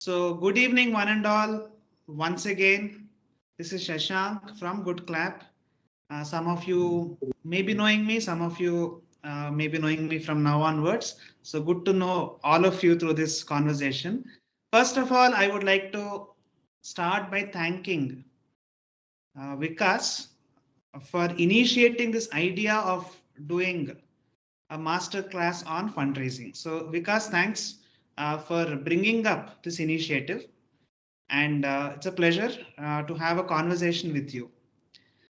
So good evening, one and all. Once again, this is Shashank from Goodclap. Some of you may be knowing me, some of you may be knowing me from now onwards. So good to know all of you through this conversation. First of all, I would like to start by thanking Vikas for initiating this idea of doing a master class on fundraising. So Vikas, thanks for bringing up this initiative. And it's a pleasure to have a conversation with you.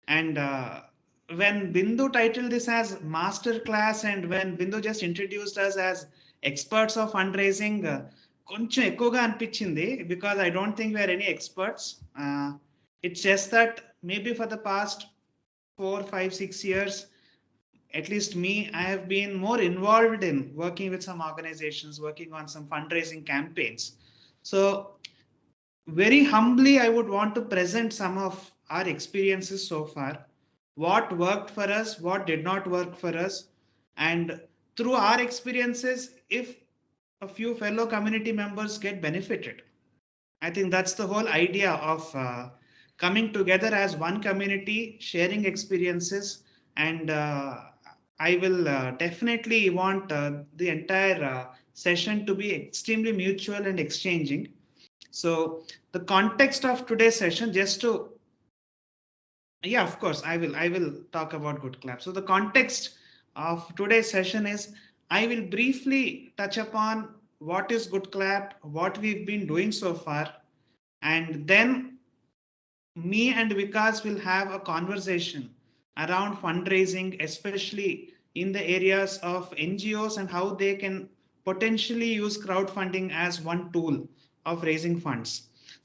And when Bindu titled this as master class and when Bindu just introduced us as experts of fundraising, కొంచెం ఎక్కువగా అనిపించింది because I don't think we are any experts. It's just that maybe for the past 4, 5, 6 years, at least me, I have been more involved in working with some organizations, working on some fundraising campaigns. So very humbly, I would want to present some of our experiences so far, what worked for us, what did not work for us, and through our experiences, if a few fellow community members get benefited. I think that's the whole idea of coming together as one community, sharing experiences, and I will definitely want the entire session to be extremely mutual and exchanging. So the context of today's session, just to, yeah, of course, I will talk about Goodclap. So the context of today's session is I will briefly touch upon what is Goodclap, what we've been doing so far, and then me and Vikas will have a conversation around fundraising, especially in the areas of NGOs and how they can potentially use crowdfunding as one tool of raising funds.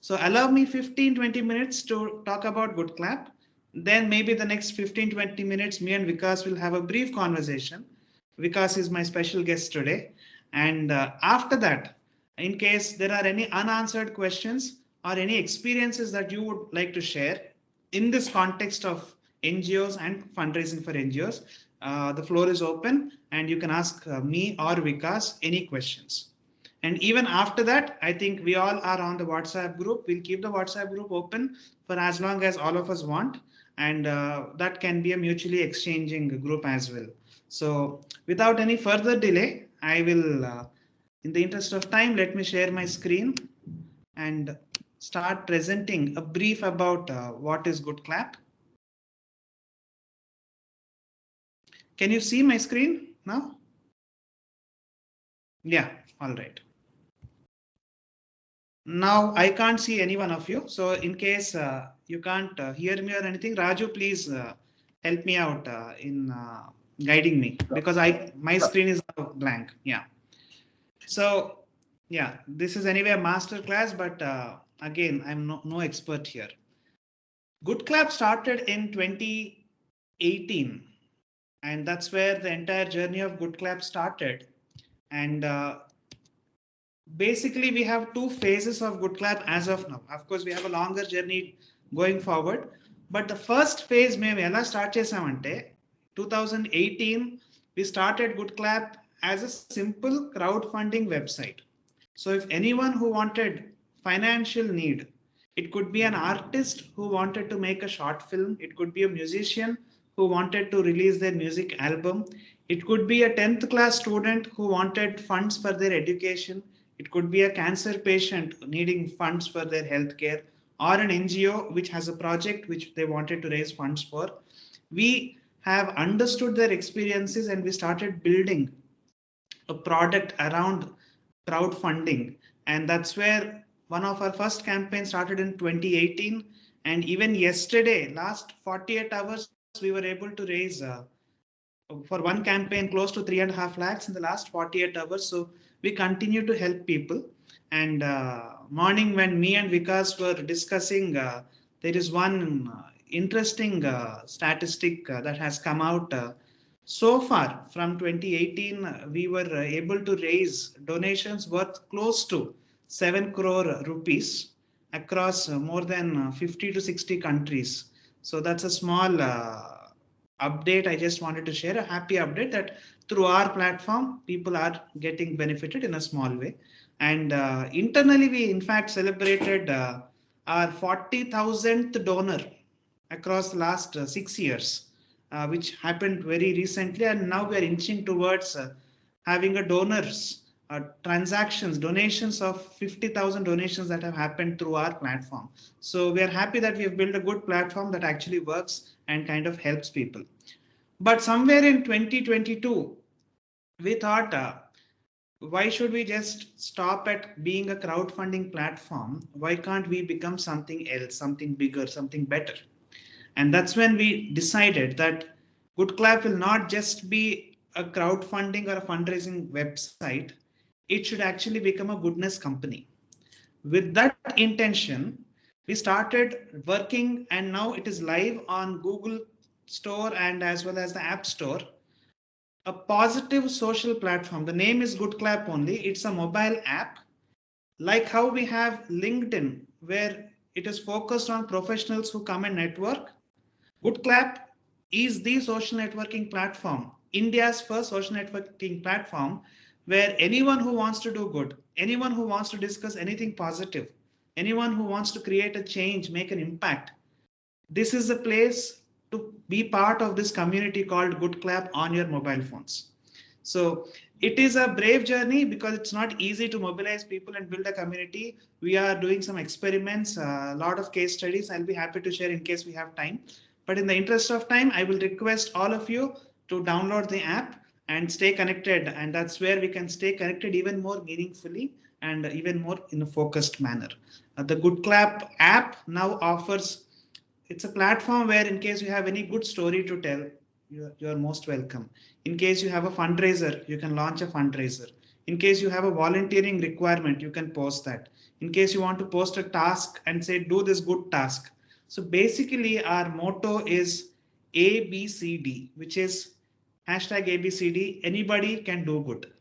So allow me 15-20 minutes to talk about Goodclap. Then maybe the next 15-20 minutes, me and Vikas will have a brief conversation. Vikas is my special guest today. And after that, in case there are any unanswered questions or any experiences that you would like to share in this context of NGOs and fundraising for NGOs, the floor is open and you can ask me or Vikas any questions. And even after that, I think we all are on the WhatsApp group. We'll keep the WhatsApp group open for as long as all of us want. And that can be a mutually exchanging group as well. So without any further delay, I will, in the interest of time, let me share my screen and start presenting a brief about what is Goodclap. Can you see my screen now? Yeah, all right. Now I can't see any one of you. So in case you can't hear me or anything, Raju, please help me out in guiding me because my screen is blank. Yeah. So yeah, this is anyway a master class, but again, I'm no expert here. Goodclap started in 2018, and that's where the entire journey of Goodclap started. And basically, we have two phases of Goodclap as of now. Of course, we have a longer journey going forward. But the first phase, మేము ఎలా start చేసామంటే 2018, we started Goodclap as a simple crowdfunding website. So if anyone who wanted financial need, it could be an artist who wanted to make a short film, it could be a musician who wanted to release their music album, it could be a 10th class student who wanted funds for their education, it could be a cancer patient needing funds for their healthcare, or an NGO which has a project which they wanted to raise funds for. We have understood their experiences and we started building a product around crowdfunding. And that's where one of our first campaigns started in 2018. And even yesterday, last 48 hours, we were able to raise for one campaign close to 3.5 lakhs in the last 48 hours. So we continue to help people. And morning when me and Vikas were discussing, there is one interesting statistic that has come out. So far from 2018, we were able to raise donations worth close to 7 crore rupees across more than 50 to 60 countries. So that's a small update I just wanted to share, a happy update that through our platform, people are getting benefited in a small way. And internally, we in fact celebrated our 40,000th donor across the last 6 years, which happened very recently. And now we are inching towards having a donors transactions, donations of 50,000 donations that have happened through our platform. So we are happy that we have built a good platform that actually works and kind of helps people. But somewhere in 2022, we thought, why should we just stop at being a crowdfunding platform? Why can't we become something else, something bigger, something better? And that's when we decided that Goodclap will not just be a crowdfunding or a fundraising website. It should actually become a goodness company. With that intention, we started working, and now it is live on Google Store and as well as the App Store. A positive social platform. The name is Goodclap only. It's a mobile app. Like how we have LinkedIn, where it is focused on professionals who come and network. Goodclap is the social networking platform, India's first social networking platform, where anyone who wants to do good, anyone who wants to discuss anything positive, anyone who wants to create a change, make an impact, this is the place to be part of this community called Goodclap on your mobile phones. So it is a brave journey because it's not easy to mobilize people and build a community. We are doing some experiments, a lot of case studies. I'll be happy to share in case we have time. But in the interest of time, I will request all of you to download the app and stay connected. And that's where we can stay connected even more meaningfully and even more in a focused manner. The Goodclap app now offers, it's a platform where in case you have any good story to tell, you're most welcome. In case you have a fundraiser, you can launch a fundraiser. In case you have a volunteering requirement, you can post that. In case you want to post a task and say, do this good task. So basically our motto is ABCD, which is hashtag ABCD, anybody can do good.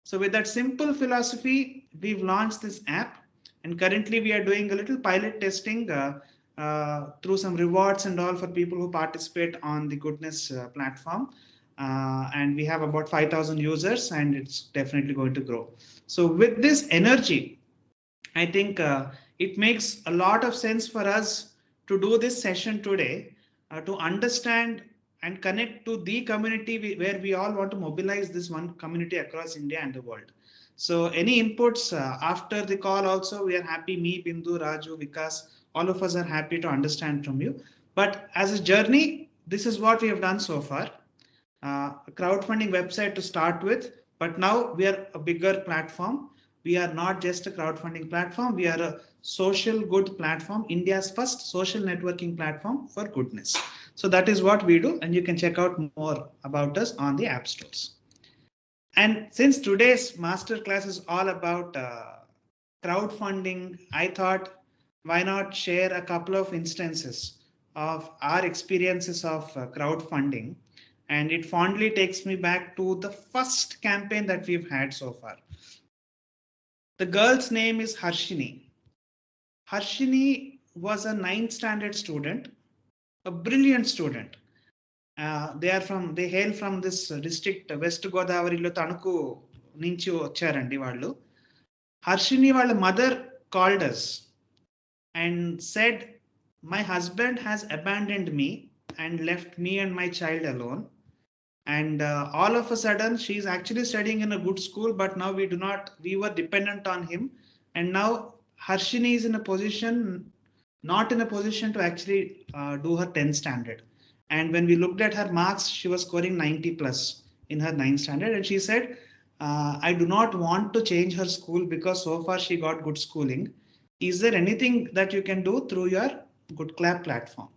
So with that simple philosophy, we've launched this app, and currently we are doing a little pilot testing through some rewards and all for people who participate on the Goodness platform. And we have about 5,000 users, and it's definitely going to grow. So with this energy, I think it makes a lot of sense for us to do this session today, to understand and connect to the community where we all want to mobilize this one community across India and the world. So any inputs after the call also, we are happy, me, Bindu, Raju, Vikas, all of us are happy to understand from you. But as a journey, this is what we have done so far. A crowdfunding website to start with, but now we are a bigger platform. We are not just a crowdfunding platform. We are a social good platform, India's first social networking platform for goodness. So that is what we do, and you can check out more about us on the app stores. And since today's masterclass is all about crowdfunding, I thought, why not share a couple of instances of our experiences of crowdfunding. And it fondly takes me back to the first campaign that we've had so far. The girl's name is Harshini. Harshini was a 9th standard student, a brilliant student. They hail from this district, West Godavarilo Tanuku Ninchi Vacharandi Vallu. Harshini, వాళ్ళ mother called us and said, my husband has abandoned me and left me and my child alone. And all of a sudden, she's actually studying in a good school, but now we were dependent on him. And now Harshini is not in a position to actually do her 10th standard. And when we looked at her marks, she was scoring 90 plus in her 9th standard. And she said, I do not want to change her school because so far she got good schooling. Is there anything that you can do through your Goodclap platform?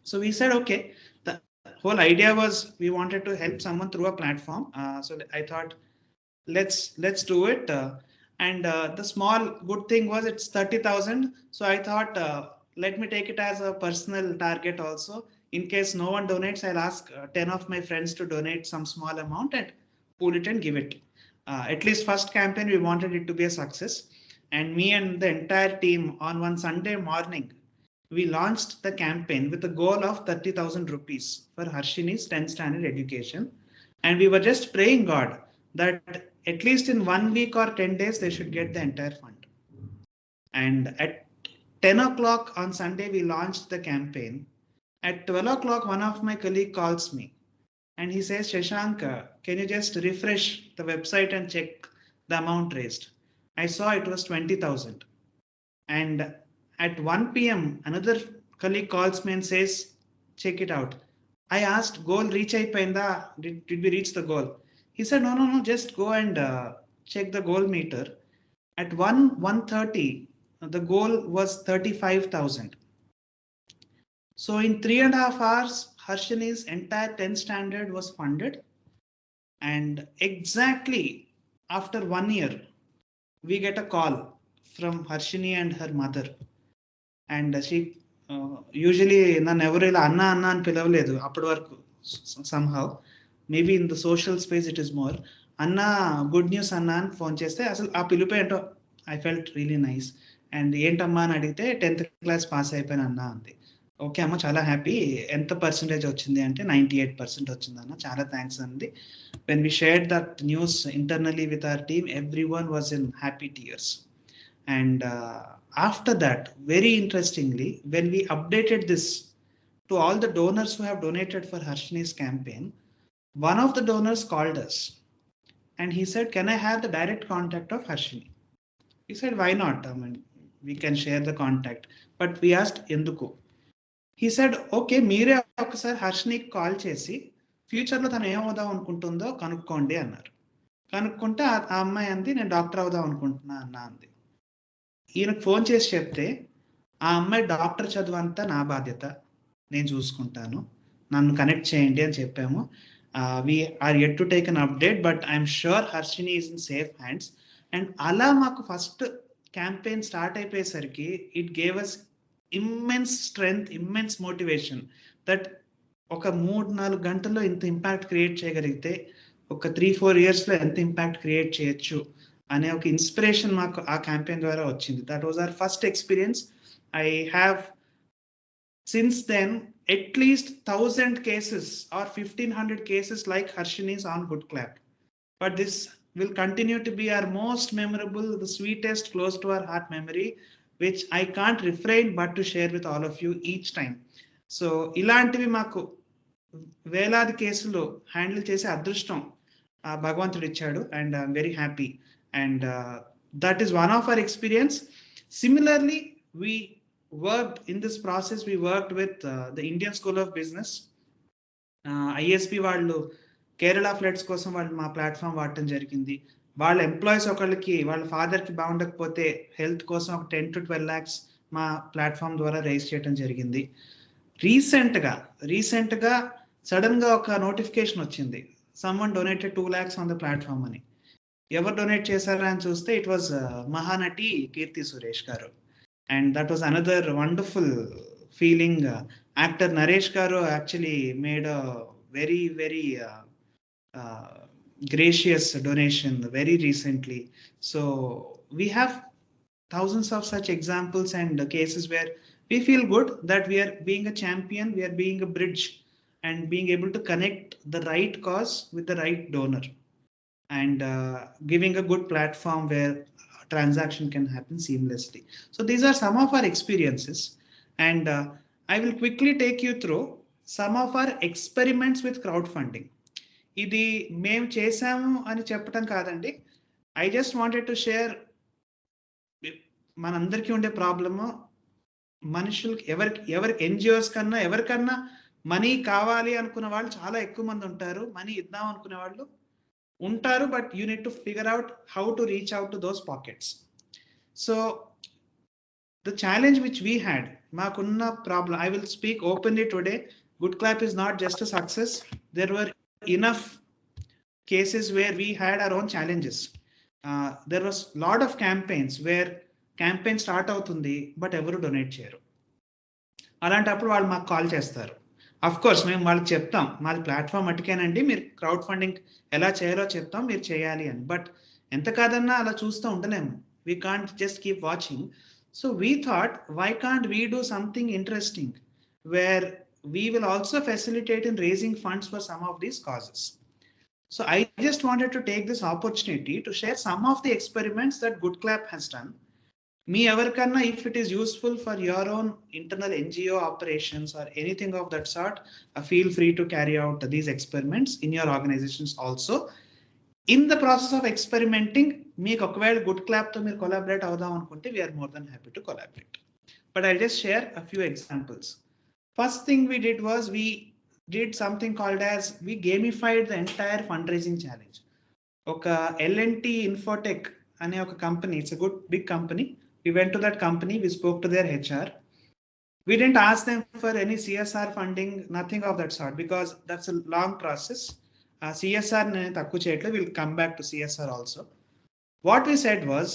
So we said, okay, the whole idea was we wanted to help someone through a platform. So I thought, let's do it. And the small good thing was it's 30,000. So I thought, let me take it as a personal target also. In case no one donates, I'll ask 10 of my friends to donate some small amount and pool it and give it. At least first campaign, we wanted it to be a success. And me and the entire team on one Sunday morning, we launched the campaign with a goal of 30,000 rupees for Harshini's 10th standard education. And we were just praying God that at least in 1 week or 10 days, they should get the entire fund. And at 10 o'clock on Sunday, we launched the campaign. At 12 o'clock, one of my colleagues calls me and he says, Shashank, can you just refresh the website and check the amount raised? I saw it was 20,000. And at 1 p.m., another colleague calls me and says, check it out. I asked, goal reach ayipayinda? Did we reach the goal? He said, no, just go and check the goal meter. At 1:30, the goal was 35,000. So in 3.5 hours, Harshini's entire 10th standard was funded. And exactly after 1 year, we get a call from Harshini and her mother. And she usually never Anna and Pilavaledu upward somehow. Maybe in the social space it is more. Anna, good news Anna and phone cheste. I felt really nice. And ఏంటమ్మా అని అడిగితే 10th class pass అయిపోయాను అన్న అంది. Okay అమ్మ చాలా happy, ఎంత percentage వచ్చింది అంటే 98% వచ్చింది అన్న, చాలా థ్యాంక్స్ అంది. When we shared that news internally with our team, everyone was in happy tears. And after that, very interestingly, when we updated this to all the donors who have donated for Harshini's campaign, one of the donors called us and he said, can I have the direct contact of Harshini? He said, why not? I mean, we can share the contact. But we asked, Enduku? He said, okay, మీరే ఒకసారి హర్షినికి call చేసి ఫ్యూచర్లో తను ఏమవుదాం అనుకుంటుందో కనుక్కోండి అన్నారు. కనుక్కుంటే ఆ అమ్మాయి అంది, నేను డాక్టర్ అవుదాం అనుకుంటున్నా అన్న అంది. ఈయనకు ఫోన్ చేసి చెప్తే, ఆ అమ్మాయి డాక్టర్ చదువు అంతా నా బాధ్యత, నేను చూసుకుంటాను, నన్ను కనెక్ట్ చేయండి అని చెప్పాము. We are yet to take an update, but I'm sure Harshini is in safe hands. And అలా మాకు ఫస్ట్ క్యాంపెయిన్ స్టార్ట్ అయిపోయేసరికి it gave us immense strength, immense motivation that ఒక 3-4 గంటల్లో ఇంత ఇంపాక్ట్ క్రియేట్ చేయగలిగితే ఒక 3-4 ఇయర్స్లో ఎంత ఇంపాక్ట్ క్రియేట్ చేయొచ్చు అనే ఒక ఇన్స్పిరేషన్ మాకు ఆ క్యాంపెయిన్ ద్వారా వచ్చింది. That was our first experience. I have since then at least 1,000 cases or 1,500 cases like Harshini's on Goodclap. But this will continue to be our most memorable, the sweetest, close to our heart memory, which I can't refrain but to share with all of you each time. So ఇలాంటివి మాకు వేలాది కేసులు handle చేసే అదృష్టం భగవంతుడు ఇచ్చాడు, and I'm very happy. And that is one of our experience. Similarly, we worked in this process, we worked with the Indian School of Business. ISP వాళ్ళు Kerala floods కోసం వాళ్ళు మా ప్లాట్ఫామ్ వాడటం జరిగింది. వాళ్ళ ఎంప్లాయీస్ ఒకళ్ళకి వాళ్ళ ఫాదర్కి బాగుండకపోతే హెల్త్ కోసం ఒక 10 to 12 lakhs మా ప్లాట్ఫామ్ ద్వారా రైజ్ చేయడం జరిగింది. రీసెంట్గా సడన్గా ఒక నోటిఫికేషన్ వచ్చింది, someone donated 2 lakhs on the platform అని. ఎవరు డొనేట్ చేశారా అని చూస్తే ఇట్ వాజ్ మహానటి కీర్తి సురేష్ గారు. And that was another wonderful feeling. Actor Naresh Garu actually made a very, very gracious donation very recently. So we have thousands of such examples and cases where we feel good that we are being a champion, we are being a bridge and being able to connect the right cause with the right donor, and giving a good platform where transaction can happen seamlessly. So these are some of our experiences, and I will quickly take you through some of our experiments with crowdfunding. ఇది మేము చేసాము అని చెప్పడం కాదండి, I just wanted to share మనందరికీ ఉండే problem, మనుషులకి ఎవరికి NGOs కన్నా ఎవరికన్నా మనీ కావాలి అనుకున్న వాళ్ళు చాలా ఎక్కువ మంది ఉంటారు, మనీ ఇద్దాం అనుకునే వాళ్ళు ఉంటారు, but you need to figure out how to reach out to those pockets. So the challenge which we had, maakunna problem, I will speak openly today. Goodclap is not just a success. There were enough cases where we had our own challenges. There was lot of campaigns where campaign start అవుతుంది but ఎవరు donate చేయరు. అలాంటప్పుడు వాళ్ళు మాకు call చేస్తారు. Of course మేము వాళ్ళకి చెప్తాం, మాది ప్లాట్ఫామ్ అటుకేనండి, మీరు క్రౌడ్ ఫండింగ్ ఎలా చేయాలో చెప్తాం, మీరు చేయాలి అని. బట్ ఎంత కాదన్నా అలా చూస్తూ ఉండలేము. We can't just keep watching. So we thought, why can't we do something interesting where we will also facilitate in raising funds for some of these causes? So I just wanted to take this opportunity to share some of the experiments that Goodclap has done. Me ఎవరికన్నా, if it is useful for your own internal NGO operations or anything of that sort, feel free to carry out these experiments in your organizations also. In the process of experimenting, మీకు ఒకవేళ Goodclap తో మీరు collaborate అవుదాం అనుకుంటే, we are more than happy to collaborate. But I'll just share a few examples. First thing we did was we did something called as, we gamified the entire fundraising challenge. ఒక L&T Infotech అనే ఒక company, it's a good big company. We went to that company, we spoke to their HR. We didn't ask them for any CSR funding, nothing of that sort, because that's a long process. CSR నేను తక్కువ చేయట్లేదు, we'll come back to CSR also. What we said was,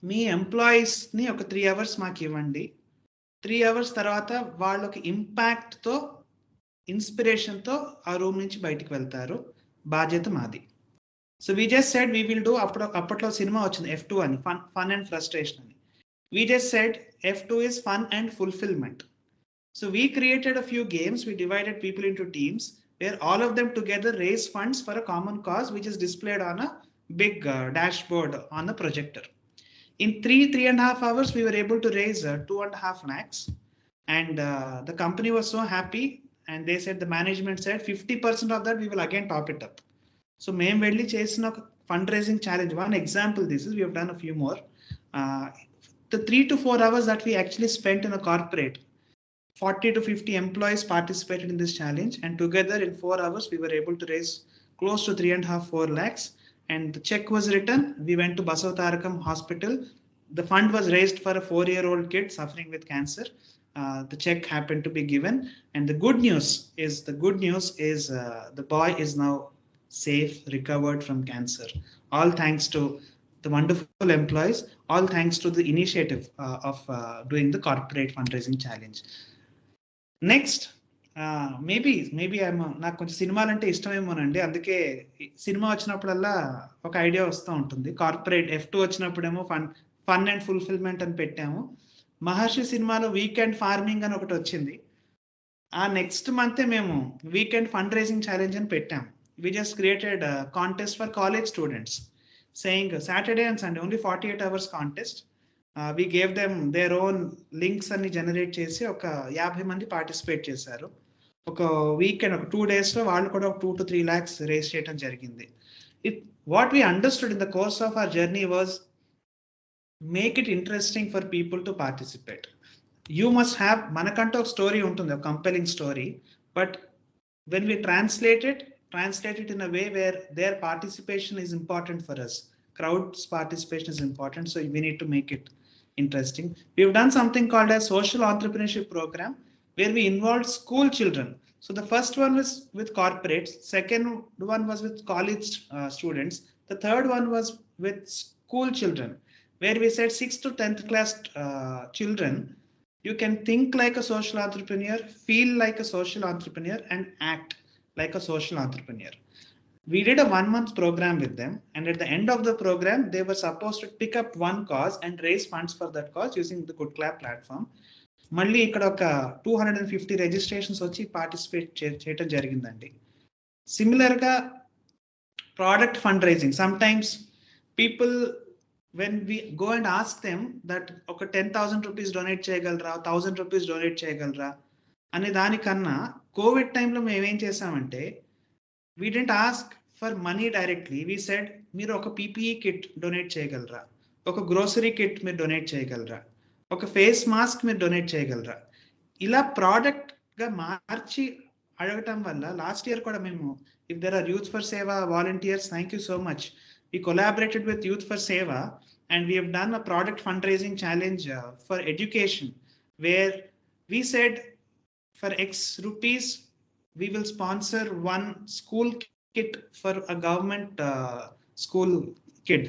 మీ ఎంప్లాయీస్ని ఒక 3 hours మాకు ఇవ్వండి. 3 hours తర్వాత వాళ్ళకి ఇంపాక్ట్తో, ఇన్స్పిరేషన్తో ఆ రూమ్ నుంచి బయటికి వెళ్తారు, బాధ్యత మాది. So we just said we will do, అప్పట్లో సినిమా వచ్చింది F2 అని, ఫన్ అండ్ ఫ్రస్ట్రేషన్ అని. We just said F2 is fun and fulfillment. So we created a few games, we divided people into teams where all of them together raise funds for a common cause, which is displayed on a big dashboard on the projector. In 3.5 hours, we were able to raise 2.5 lakhs, and the company was so happy, and they said, the management said 50% of that we will again top it up. So మేము వెళ్ళి చేసిన fundraising challenge, one example this is, we have done a few more. The 3 to 4 hours that we actually spent in a corporate, 40 to 50 employees participated in this challenge, and together in 4 hours we were able to raise close to 3.5-4 lakhs. And the check was written. We went to Basavatarakam Hospital. The fund was raised for a 4-year-old kid suffering with cancer. The check happened to be given. And the good news is the boy is now safe, recovered from cancer. All thanks to the wonderful employees. All thanks to the initiative of doing the corporate fundraising challenge. Next. Maybe నాకు కొంచెం సినిమాలు అంటే ఇష్టమేమోనండి, అందుకే cinema వచ్చినప్పుడల్లా ఒక idea వస్తూ ఉంటుంది. Corporate F2 వచ్చినప్పుడేమో ఫన్ అండ్ ఫుల్ఫిల్మెంట్ అని పెట్టాము. మహర్షి సినిమాలో వీకెండ్ ఫార్మింగ్ అని ఒకటి వచ్చింది. ఆ నెక్స్ట్ మంతే మేము వీకెండ్ ఫండ్ రైజింగ్ ఛాలెంజ్ అని పెట్టాము. We just created contest for college students, saying Saturday and Sunday only 48 hours contest. we gave them their own links అన్ని జనరేట్ చేసి ఒక 50 మంది పార్టిసిపేట్ చేశారు. ఒక వీకెండ్, ఒక 2 days లో వాళ్ళు కూడా ఒక 2 to 3 lakhs రేస్ చేయడం జరిగింది. What we understood in the course of our journey was, make it interesting for people to participate. You must have, మనకంటూ ఒక స్టోరీ ఉంటుంది, ఒక compelling story, but when we translate it in a way where their participation is important for us. Crowd's participation is important, so we need to make it interesting. We've done something called a social entrepreneurship program where we involved school children. So the first one was with corporates, second one was with college students, the third one was with school children, where we said 6th to 10th class children, you can think like a social entrepreneur, feel like a social entrepreneur, and act like a social entrepreneur. We did a 1-month program with them, and at the end of the program, they were supposed to pick up one cause and raise funds for that cause using the Goodclap platform. మళ్ళీ ఇక్కడ ఒక 250 registrations వచ్చి participate చేయటం జరిగిందండి. సిమిలర్గా product fundraising, sometimes people, when we go and ask them that ఒక 10,000 rupees donate చేయగలరా, 1,000 rupees donate చేయగలరా అనే దానికన్నా, కోవిడ్ టైంలో మేము ఏం చేసామంటే, we didn't ask for money directly. We said, మీరు ఒక PPE కిట్ డొనేట్ చేయగలరా, ఒక గ్రోసరీ కిట్ మీరు డొనేట్ చేయగలరా, ఒక ఫేస్ మాస్క్ మీరు డొనేట్ చేయగలరా, ఇలా ప్రోడక్ట్గా మార్చి అడగటం వల్ల లాస్ట్ ఇయర్ కూడా మేము, if there are Youth for Seva volunteers, thank you so much. We collaborated with Youth for Seva and we have done a product fundraising challenge for education, where we said for X rupees, we will sponsor one school kit for a government school kid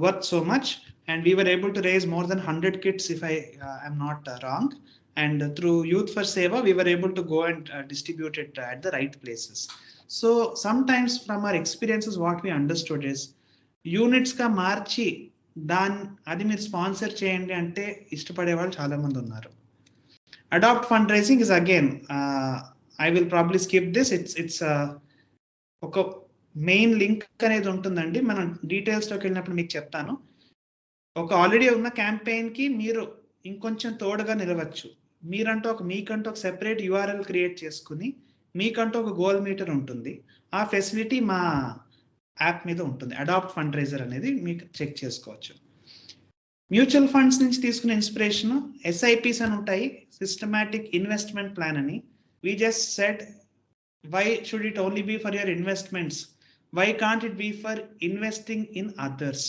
worth so much, and we were able to raise more than 100 kits if I am not wrong, and through Youth for Seva we were able to go and distribute it at the right places. So sometimes from our experiences what we understood is, units ka marchi అది మీరు sponsor చేయండి అంటే ఇష్టపడే వాళ్ళు చాలా మంది ఉన్నారు. Adopt fundraising is again, I will probably skip this. It's ఒక మెయిన్ లింక్ అనేది ఉంటుందండి. మనం డీటెయిల్స్లోకి వెళ్ళినప్పుడు మీకు చెప్తాను. ఒక ఆల్రెడీ ఉన్న క్యాంపెయిన్కి మీరు ఇంకొంచెం తోడుగా నిలవచ్చు. మీకంటూ ఒక సెపరేట్ URL క్రియేట్ చేసుకుని మీకంటూ ఒక గోల్ మీటర్ ఉంటుంది. ఆ ఫెసిలిటీ మా యాప్ మీద ఉంటుంది. అడాప్ట్ ఫండ్ రైజర్ అనేది మీకు చెక్ చేసుకోవచ్చు. మ్యూచువల్ ఫండ్స్ నుంచి తీసుకునే ఇన్స్పిరేషన్ SIPs అని ఉంటాయి, సిస్టమాటిక్ ఇన్వెస్ట్మెంట్ ప్లాన్ అని. We just said, why should it only be for your investments? Why can't it be for investing in others?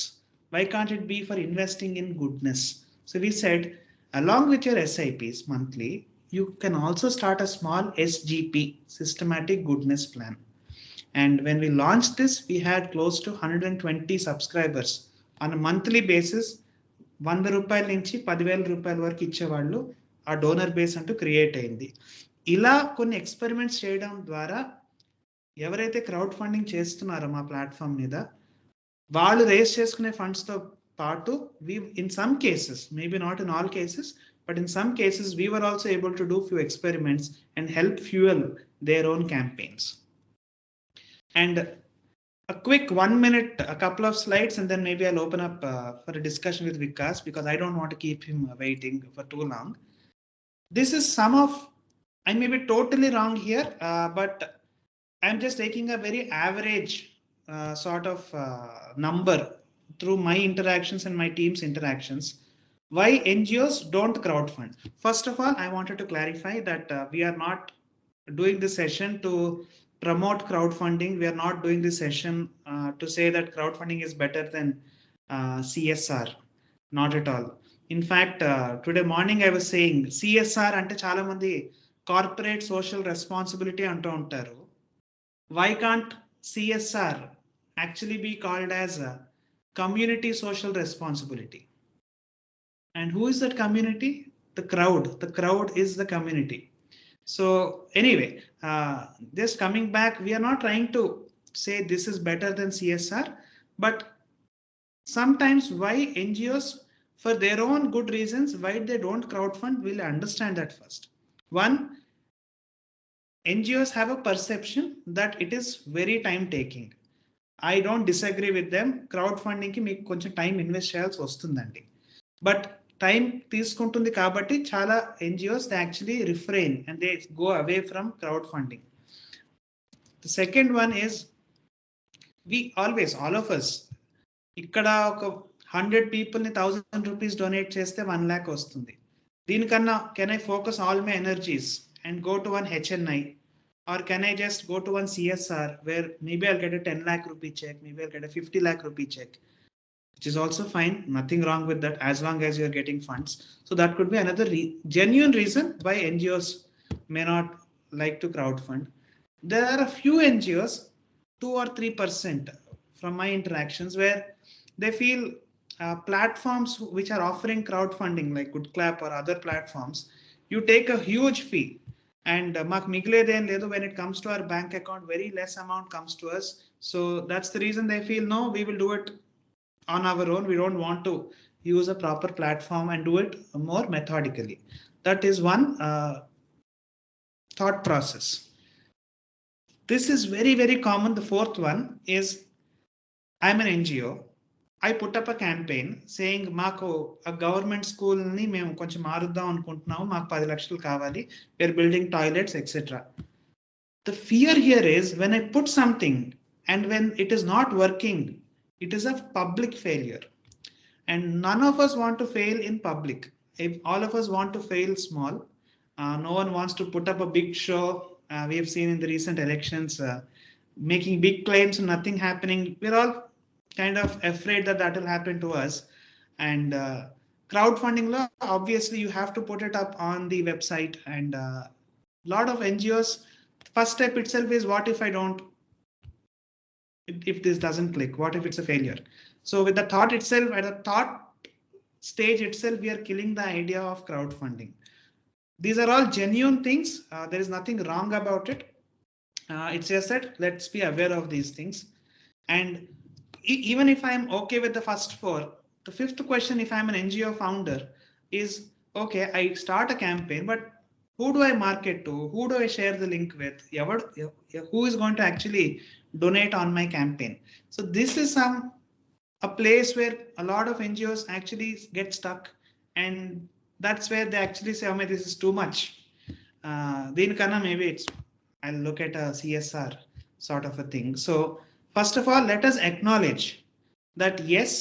Why can't it be for investing in goodness? So we said, along with your SIPs monthly, you can also start a small SGP, systematic goodness plan. And when we launched this, we had close to 120 subscribers on a monthly basis. 100 రూపాయల నుంచి 10,000 రూపాయల వరకు ఇచ్చేవాళ్ళు. ఆ donor base అంటూ create అయింది. ఇలా కొన్ని ఎక్స్పెరిమెంట్స్ చేయడం ద్వారా ఎవరైతే క్రౌడ్ ఫండింగ్ చేస్తున్నారో మా ప్లాట్ఫామ్ మీద, వాళ్ళు రేస్ చేసుకునే ఫండ్స్తో పాటు in some cases, maybe not in all cases, but in some cases we were also able to do few experiments and help fuel their own campaigns. And a quick 1 minute, a couple of slides, and then maybe I'll open up for a discussion with Vikas, because I don't want to keep him waiting for too long. This is some of, I may be totally wrong here, but I'm just taking a very average sort of number through my interactions and my team's interactions. Why NGOs don't crowdfund? First of all, I wanted to clarify that we are not doing this session to promote crowdfunding. We are not doing this session to say that crowdfunding is better than CSR. Not at all. In fact, today morning I was saying CSR ante chaala mandi corporate social responsibility antu untaru. Why can't CSR actually be called as a community social responsibility? And who is that community? The crowd. The crowd is the community. So anyway, just coming back, we are not trying to say this is better than CSR, but sometimes why NGOs, for their own good reasons, why they don't crowdfund, we'll understand that first. One, NGOs have a perception that it is very time taking. I don't disagree with them. Crowdfunding ki meeku konచెం time invest cheyalsi vastundandi, but time తీసుకుంటుంది కాబట్టి చాలా NGOs they actually refrain and they go away from crowdfunding. The second one is, we always, all of us, ఇక్కడ ఒక 100 పీపుల్ని 1000 rupees donate చేస్తే 1 lakh వస్తుంది. దీనికన్నా can I focus all my energies and go to one HNI, or can I just go to one CSR where maybe I'll get a 10 lakh rupee check, maybe I'll get a 50 lakh rupee check, which is also fine, nothing wrong with that as long as you're getting funds. So that could be another genuine reason why NGOs may not like to crowdfund. There are a few NGOs, 2 or 3% from my interactions, where they feel platforms which are offering crowdfunding like Goodclap or other platforms, you take a huge fee and maku migilede em ledu. When it comes to our bank account, very less amount comes to us. So that's the reason they feel, no, we will do it on our own. We don't want to use a proper platform and do it more methodically. That is one thought process. This is very, very common. The fourth one is, I'm an NGO. I put up a campaign saying, మాకు a government school ni మేము కొంచెం మారుద్దాం అనుకుంటున్నాము, మాకు 10 లక్షలు కావాలి, we are building toilets, etc. The fear here is, when I put something and when it is not working, it is a public failure, and none of us want to fail in public. If all of us want to fail small, no one wants to put up a big show. We have seen in the recent elections making big claims and nothing happening. We're all kind of afraid that that will happen to us. And crowdfunding law, obviously you have to put it up on the website, and lot of NGOs, first step itself is, what if I don't, if this doesn't click, what if it's a failure? So with the thought itself, at the thought stage itself, we are killing the idea of crowdfunding. These are all genuine things. There is nothing wrong about it. It's just that let's be aware of these things. And even if I'm okay with the first four, the fifth question, if I'm an NGO founder, is, okay, I start a campaign, but Who do I market to? Who do I share the link with? Who is going to actually donate on my campaign? So this is a place where a lot of NGOs actually get stuck, and that's where they actually say, "Oh, this is too much." Deenkana, maybe I'll look at a CSR sort of a thing. So first of all, let us acknowledge that yes,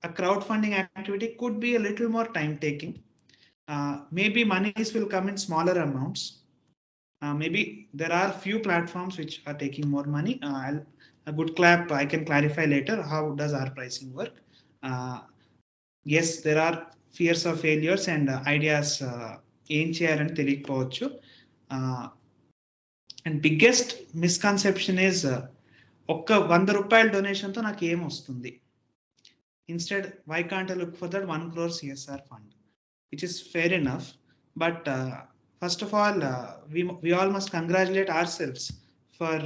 a crowdfunding activity could be a little more time taking. Maybe monies will come in smaller amounts. Maybe there are few platforms which are taking more money. A Goodclap, I can clarify later how does our pricing work. Yes, there are fears of failures and ideas ఏం చేయాలని తెలియకపోవచ్చు. And biggest misconception is ఒక్క ₹100 డొనేషన్తో నాకు ఏం వస్తుంది. Instead why can't I look for that 1 crore CSR fund, which is fair enough. But first of all, we all must congratulate ourselves for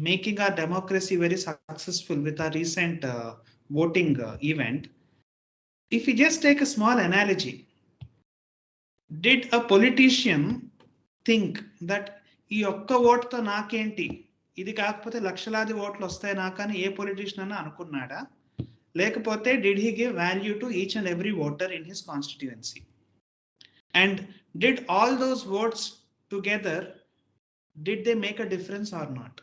making our democracy very successful with our recent voting event. If we just take a small analogy, did a politician think that ఈ ఒక్క ఓటుతో నాకేంటి, ఇది కాకపోతే లక్షలాది ఓట్లు వస్తాయి నాకని ఏ పొలిటీషియన్ అన్నా అనుకున్నాడా? లేకపోతే did he give value to each and every voter in his constituency? And did all those votes together, did they make a difference or not?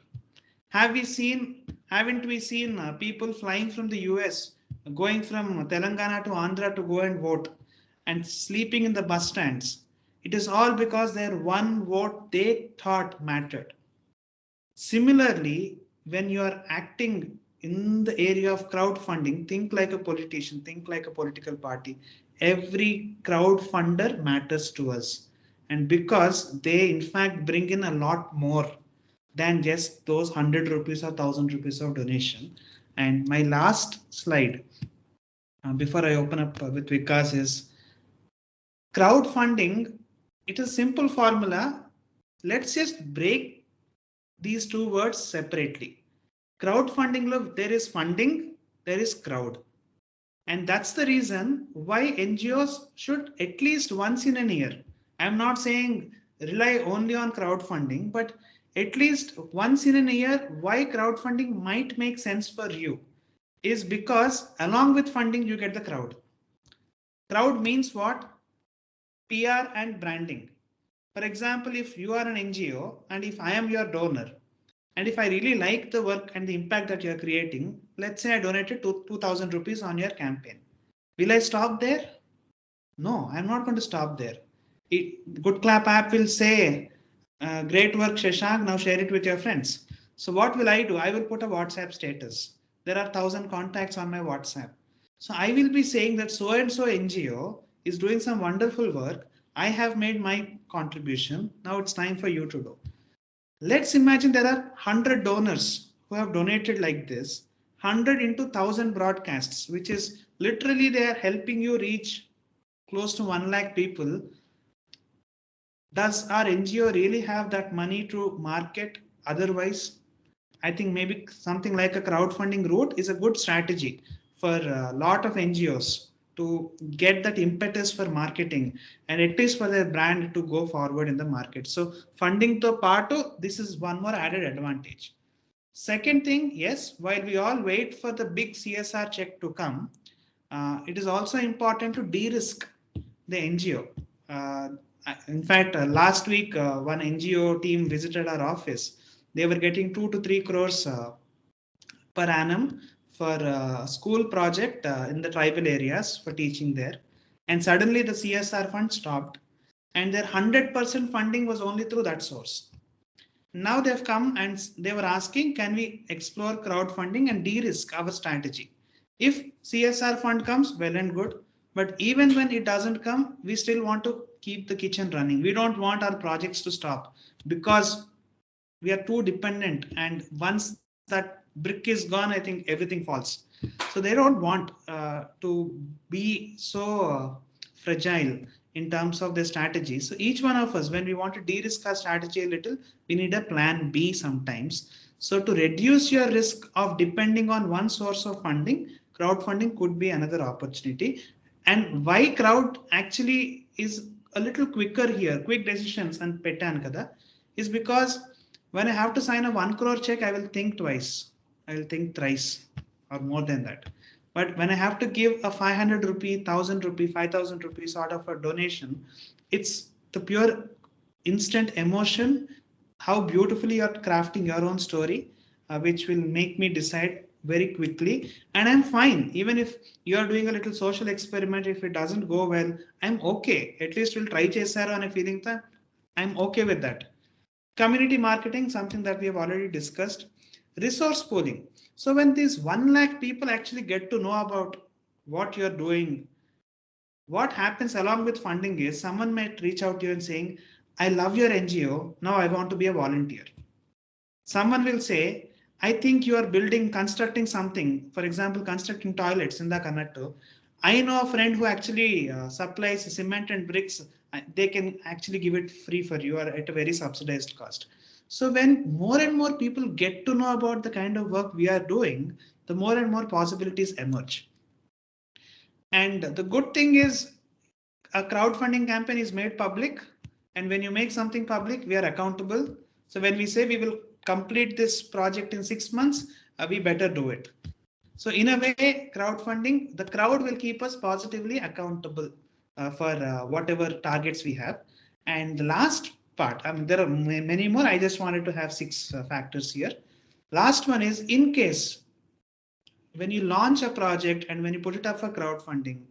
Haven't we seen people flying from the US, going from Telangana to Andhra to go and vote, and sleeping in the bus stands? It is all because their one vote they thought mattered. Similarly, when you are acting in the area of crowdfunding, think like a politician, think like a political party. Every crowdfunder matters to us, and because they in fact bring in a lot more than just those 100 rupees or 1000 rupees of donation. And my last slide before I open up with Vikas is crowdfunding. It is a simple formula. Let's just break these two words separately. Crowdfunding, look, there is funding, there is crowd. And that's the reason why NGOs should at least once in a year, I'm not saying rely only on crowdfunding, but at least once in a year, why crowdfunding might make sense for you is because along with funding, you get the crowd. Crowd means what? PR and branding. For example, if you are an NGO and if I am your donor, and if I really like the work and the impact that you're creating, let's say I donated 2,000 rupees on your campaign. Will I stop there? No, I'm not going to stop there. Goodclap app will say, great work, Shashank, now share it with your friends. So what will I do? I will put a WhatsApp status. There are 1,000 contacts on my WhatsApp. So I will be saying that so-and-so NGO is doing some wonderful work. I have made my contribution. Now it's time for you to do. Let's imagine there are 100 donors who have donated like this, 100 into 1,000 broadcasts, which is literally they are helping you reach close to 1 lakh people. Does our NGO really have that money to market otherwise? I think maybe something like a crowdfunding route is a good strategy for a lot of NGOs to get that impetus for marketing, and it is for their brand to go forward in the market. So funding to part, this is one more added advantage. Second thing, yes, while we all wait for the big CSR check to come, it is also important to de-risk the NGO. In fact, last week, one NGO team visited our office. They were getting 2 to 3 crores per annum for a school project in the tribal areas for teaching there. And suddenly the CSR fund stopped, and their 100% funding was only through that source. Now they've come and they were asking, can we explore crowdfunding and de-risk our strategy? If CSR fund comes, well and good. But even when it doesn't come, we still want to keep the kitchen running. We don't want our projects to stop because we are too dependent. And once that brick is gone, I think everything falls. So they don't want to be so fragile in terms of their strategy. So each one of us, when we want to de-risk our strategy a little, we need a plan B sometimes. So to reduce your risk of depending on one source of funding, crowdfunding could be another opportunity. And why crowd actually is a little quicker here, quick decisions and pettan kada, is because when I have to sign a 1 crore check, I will think twice. I will think thrice or more than that. But when I have to give a 500 rupee, 1000 rupee, 5000 rupee sort of a donation, it's the pure instant emotion, how beautifully you're crafting your own story, which will make me decide very quickly. And I'm fine. Even if you're doing a little social experiment, if it doesn't go well, I'm okay. At least we'll try chesaru on a feeling that I'm okay with that. Community marketing, something that we have already discussed. Resource pooling. So when these 1 lakh people actually get to know about what you're doing, what happens along with funding is someone might reach out to you and saying, I love your NGO. Now I want to be a volunteer. Someone will say, I think you are constructing something, for example, constructing toilets in the Kannattu. I know a friend who actually supplies cement and bricks. They can actually give it free for you or at a very subsidized cost. So when more and more people get to know about the kind of work we are doing, the more and more possibilities emerge. And the good thing is a crowdfunding campaign is made public. And when you make something public, we are accountable. So when we say we will complete this project in 6 months, we better do it. So in a way, crowdfunding, the crowd will keep us positively accountable for whatever targets we have. And the last part, I mean, there are many more. I just wanted to have 6 factors here. Last one is, in case when you launch a project and when you put it up for crowdfunding,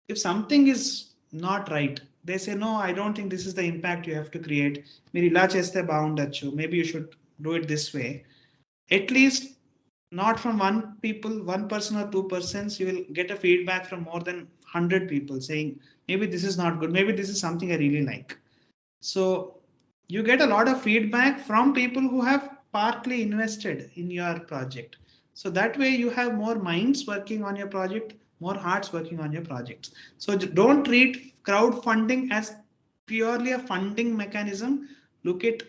if something is not right, they say, no, I don't think this is the impact you have to create. Maybe you should do it this way. At least not from one person or 2 persons, you will get a feedback from more than 100 people saying, maybe this is not good. Maybe this is something I really like. So you get a lot of feedback from people who have partly invested in your project. So that way you have more minds working on your project, more hearts working on your projects. So don't treat crowdfunding as purely a funding mechanism. Look at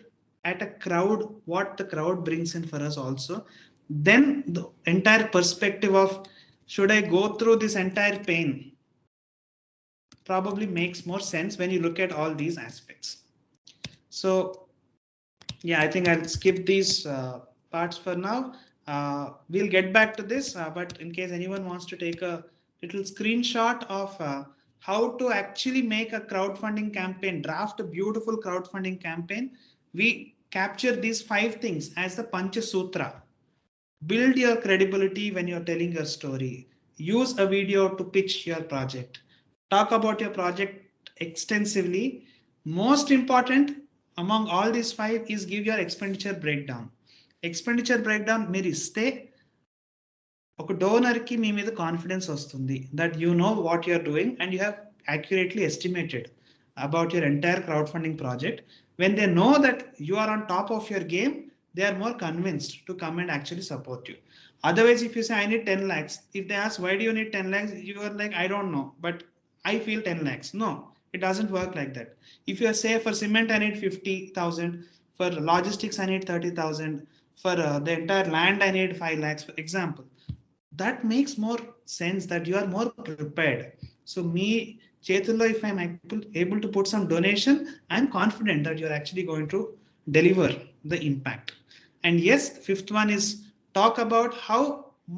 a crowd, what the crowd brings in for us also. Then the entire perspective of should I go through this entire pain probably makes more sense when you look at all these aspects. So yeah, I think I'll skip these parts for now. We'll get back to this, but in case anyone wants to take a little screenshot of how to actually make a crowdfunding campaign, draft a beautiful crowdfunding campaign, we capture these 5 things as the Panchasutra. Build your credibility when you're telling your story. Use a video to pitch your project. Talk about your project extensively. Most important among all these 5 is give your expenditure breakdown. Expenditure breakdown మీరు ఇస్తే ఒక డోనర్కి మీ మీద confidence వస్తుంది that you know what you're doing and you have accurately estimated about your entire crowdfunding project. When they know that you are on top of your game, they are more convinced to come and actually support you. Otherwise, if you say I need 10 lakhs, if they ask why do you need 10 lakhs, you are like, I don't know, but I feel 10 lakhs. No, it doesn't work like that. If you say for cement I need 50,000, for logistics I need 30,000, for the entire land I need 5 lakhs, for example, that makes more sense that you are more prepared. So me, Chetulo, if I'm able to put some donation, I'm confident that you're actually going to deliver the impact. And yes, the 5th one is talk about how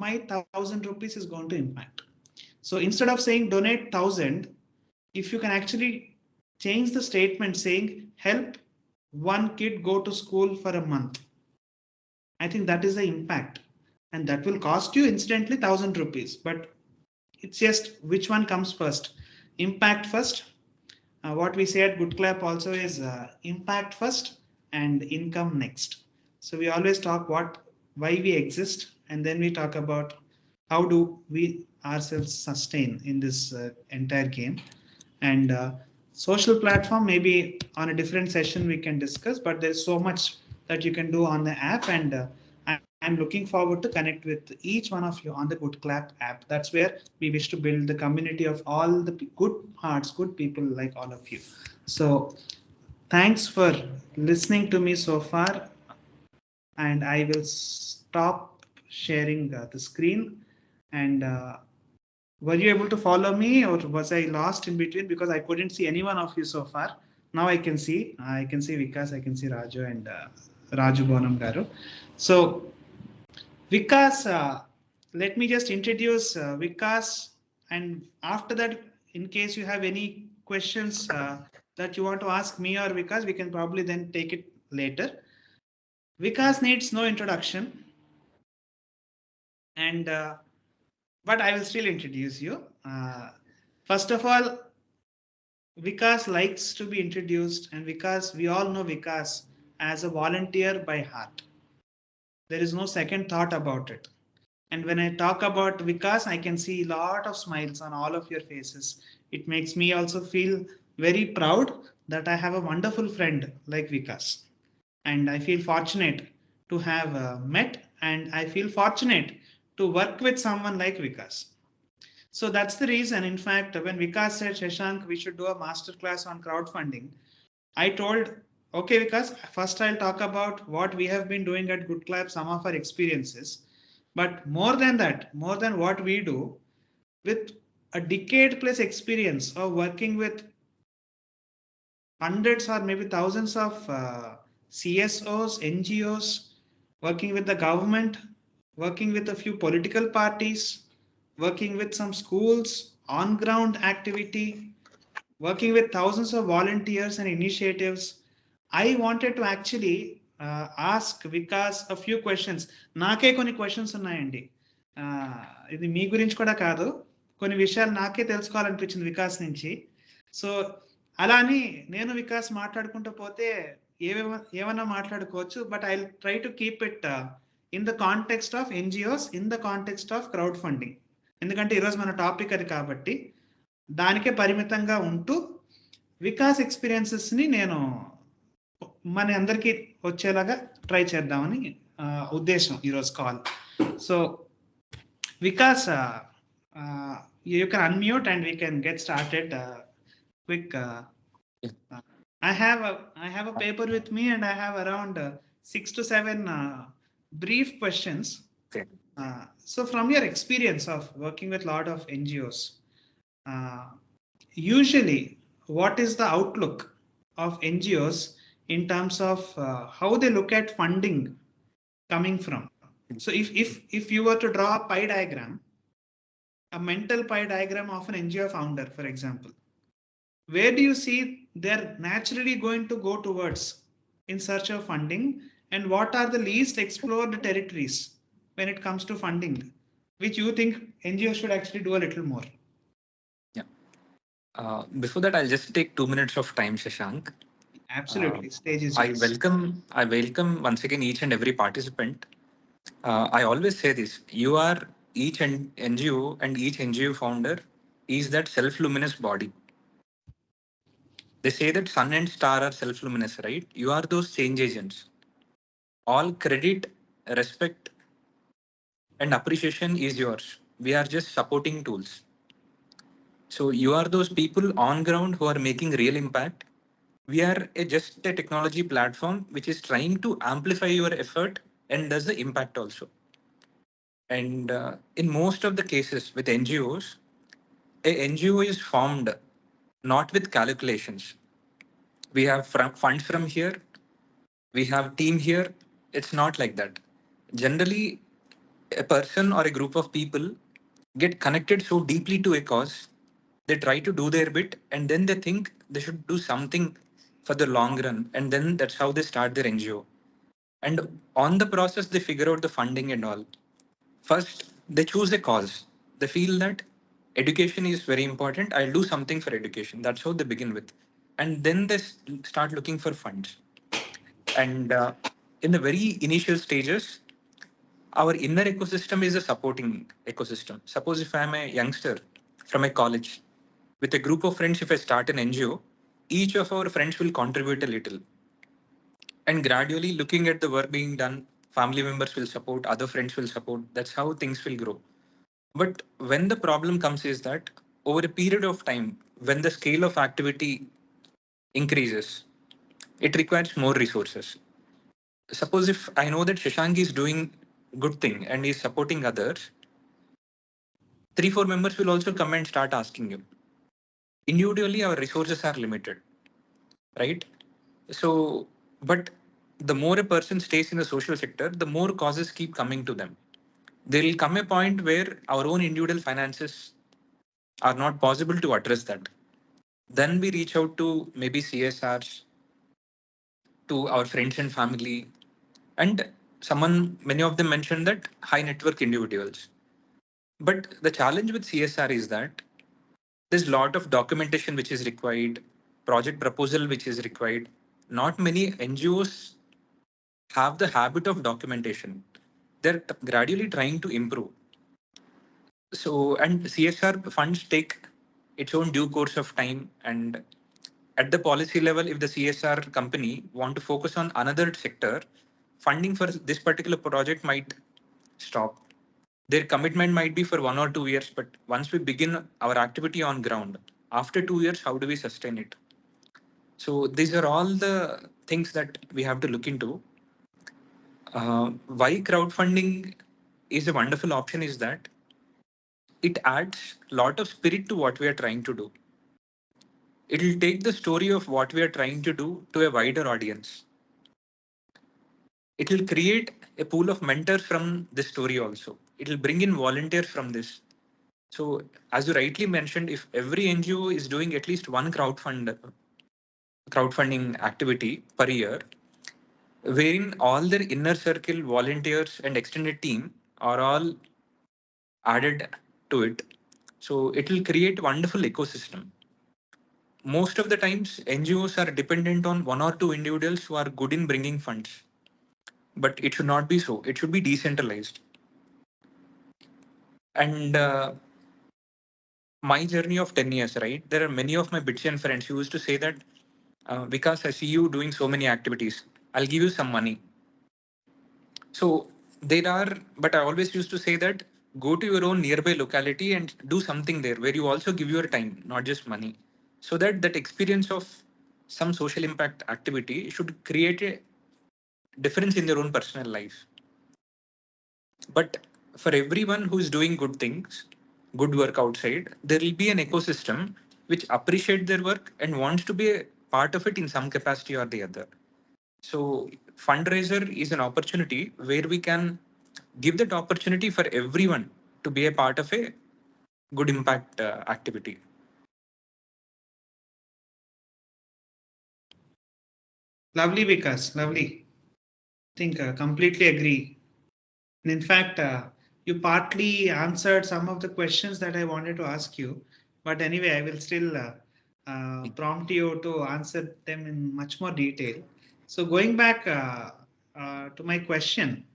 my 1,000 rupees is going to impact. So instead of saying donate 1,000, if you can actually change the statement saying help one kid go to school for a month, I think that is the impact. And that will cost you incidentally 1,000 rupees. But it's just which one comes first. Impact first. What we say at Goodclap also is impact first and income next. So we always talk why we exist, and then we talk about how do we ourselves sustain in this entire game. And social platform, maybe on a different session we can discuss, but there's so much that you can do on the app, and I'm looking forward to connect with each one of you on the Goodclap app. That's where we wish to build the community of all the good hearts, good people like all of you. So thanks for listening to me so far, and I will stop sharing the screen, and were you able to follow me, or was I lost in between? Because I couldn't see any one of you so far. Now I can see. I can see Vikas, I can see Raju and Raju Bonam Garu. So Vikas, let me just introduce Vikas, and after that, in case you have any questions that you want to ask me or Vikas, we can probably then take it later. Vikas needs no introduction, and but I will still introduce you. First of all, Vikas likes to be introduced, and Vikas, we all know Vikas as a volunteer by heart. There is no second thought about it. And when I talk about Vikas, I can see a lot of smiles on all of your faces. It makes me also feel very proud that I have a wonderful friend like Vikas. And I feel fortunate to have met, and I feel fortunate to work with someone like Vikas. So that's the reason, in fact, when Vikas said, Shashank, we should do a masterclass on crowdfunding, I told, okay, Vikas, first I'll talk about what we have been doing at Goodclap, some of our experiences. But more than that, more than what we do, with a decade plus experience of working with hundreds or maybe thousands of CSOs, NGOs, working with the government, working with a few political parties, working with some schools, on ground activity, working with thousands of volunteers and initiatives. I wanted to actually ask Vikas a few questions. నాకే కొన్ని questions ఉన్నాయండి. ఇది మీ గురించి కూడా కాదు, కొన్ని విషయాలు నాకే తెలుసుకోవాలనిపించింది వికాస్ నుంచి. సో అలా అని నేను వికాస్ మాట్లాడుకుంటూ పోతే ఏమన్నా మాట్లాడుకోవచ్చు, but I try to keep it in the context of NGOs, in the context of crowd funding. ఎందుకంటే ఈరోజు మన టాపిక్ అది కాబట్టి దానికే పరిమితంగా ఉంటూ వికాస్ ఎక్స్పీరియన్సెస్ని నేను మన అందరికీ వచ్చేలాగా ట్రై చేద్దామని ఉద్దేశం ఈరోజు call. So Vikas, you can unmute and we can get started quick. I have a paper with me and I have around 6 to 7 brief questions. Okay. So from your experience of working with a lot of NGOs, usually what is the outlook of NGOs in terms of how they look at funding coming from? So if you were to draw a pie diagram, a mental pie diagram of an NGO founder, for example, where do you see they're naturally going to go towards in search of funding, and what are the least explored territories when it comes to funding, which you think NGOs should actually do a little more? Before that, I'll just take 2 minutes of time, Shashank. Absolutely. Stage is I yours. welcome once again each and every participant. I always say this: you are each NGO, and each NGO founder is that self-luminous body. They say that sun and star are self-luminous, right? You are those change agents. All credit, respect, and appreciation is yours. We are just supporting tools. So you are those people on ground who are making real impact. We are just a technology platform which is trying to amplify your effort and does the impact also. And in most of the cases with NGOs, a NGO is formed not with calculations. We have funds from here, we have team here. It's not like that. Generally, a person or a group of people get connected so deeply to a cause, they try to do their bit, and then they think they should do something for the long run, and then that's how they start their NGO. And on the process, they figure out the funding and all. First, they choose a cause. They feel that education is very important. I'll do something for education. That's how they begin with. And then they start looking for funds. And in the very initial stages, our inner ecosystem is a supporting ecosystem. Suppose if I'm a youngster from a college, with a group of friends, if I start an NGO, each of our friends will contribute a little. And gradually, looking at the work being done, family members will support, other friends will support. That's how things will grow. But when the problem comes is that over a period of time, when the scale of activity increases, it requires more resources. Suppose if I know that Shashank is doing good thing and is supporting others, 3-4 members will also come and start asking you. Individually, our resources are limited, right? So, but the more a person stays in the social sector, the more causes keep coming to them. There will come a point where our own individual finances are not possible to address that. Then we reach out to maybe CSRs, to our friends and family, and many of them mentioned that high network individuals. But the challenge with CSR is that there's a lot of documentation which is required, project proposal which is required. Not many NGOs have the habit of documentation. They're gradually trying to improve. So, and CSR funds take its own due course of time. And at the policy level, if the CSR company want to focus on another sector, funding for this particular project might stop. Their commitment might be for 1 or 2 years, but once we begin our activity on ground, after 2 years, how do we sustain it? So these are all the things that we have to look into. Why crowdfunding is a wonderful option is that it adds a lot of spirit to what we are trying to do. It will take the story of what we are trying to do to a wider audience. It will create a pool of mentors from this story also. It will bring in volunteers from this. So, as you rightly mentioned, if every NGO is doing at least one crowdfunding activity per year, wherein all their inner circle volunteers and extended team are all added to it, so it will create wonderful ecosystem. Most of the times, NGOs are dependent on 1 or 2 individuals who are good in bringing funds, but it should not be so. It should be decentralized. And my journey of 10 years, right? There are many of my Bitcoin friends who used to say that, because I see you doing so many activities, I'll give you some money. So there are, but I always used to say that go to your own nearby locality and do something there where you also give your time, not just money. So that that experience of some social impact activity should create a difference in their own personal life. But for everyone who is doing good things, good work outside, there will be an ecosystem which appreciate their work and wants to be a part of it in some capacity or the other. So fundraiser is an opportunity where we can give that opportunity for everyone to be a part of a good impact activity. Lovely, Vikas. Lovely. I think completely agree. And in fact, you partly answered some of the questions that I wanted to ask you. But anyway, I will still prompt you to answer them in much more detail. So going back to my question,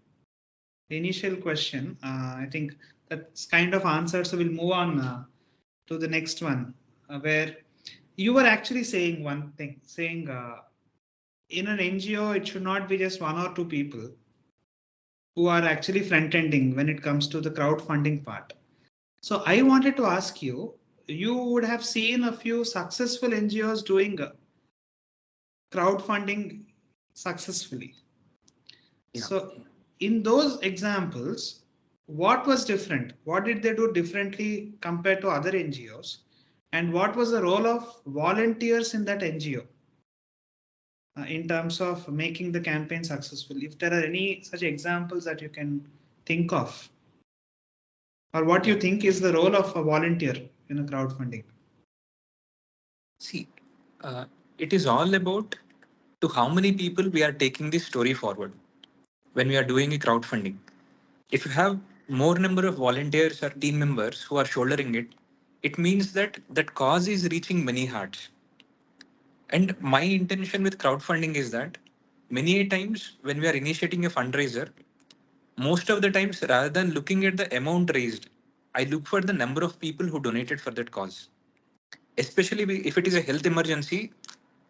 the initial question, I think that's kind of answered. So we'll move on to the next one, where you were actually saying one thing, saying in an NGO, it should not be just 1 or 2 people who are actually front ending when it comes to the crowdfunding part. So I wanted to ask you, you would have seen a few successful NGOs doing crowdfunding successfully. Yeah. So in those examples, what was different? What did they do differently compared to other NGOs? And what was the role of volunteers in that NGO in terms of making the campaign successful? If there are any such examples that you can think of, or what you think is the role of a volunteer in a crowdfunding? See, it is all about to how many people we are taking this story forward when we are doing a crowdfunding. If you have more number of volunteers or team members who are shouldering it, it means that that cause is reaching many hearts. And my intention with crowdfunding is that many a times when we are initiating a fundraiser, most of the times rather than looking at the amount raised, I look for the number of people who donated for that cause. Especially if it is a health emergency,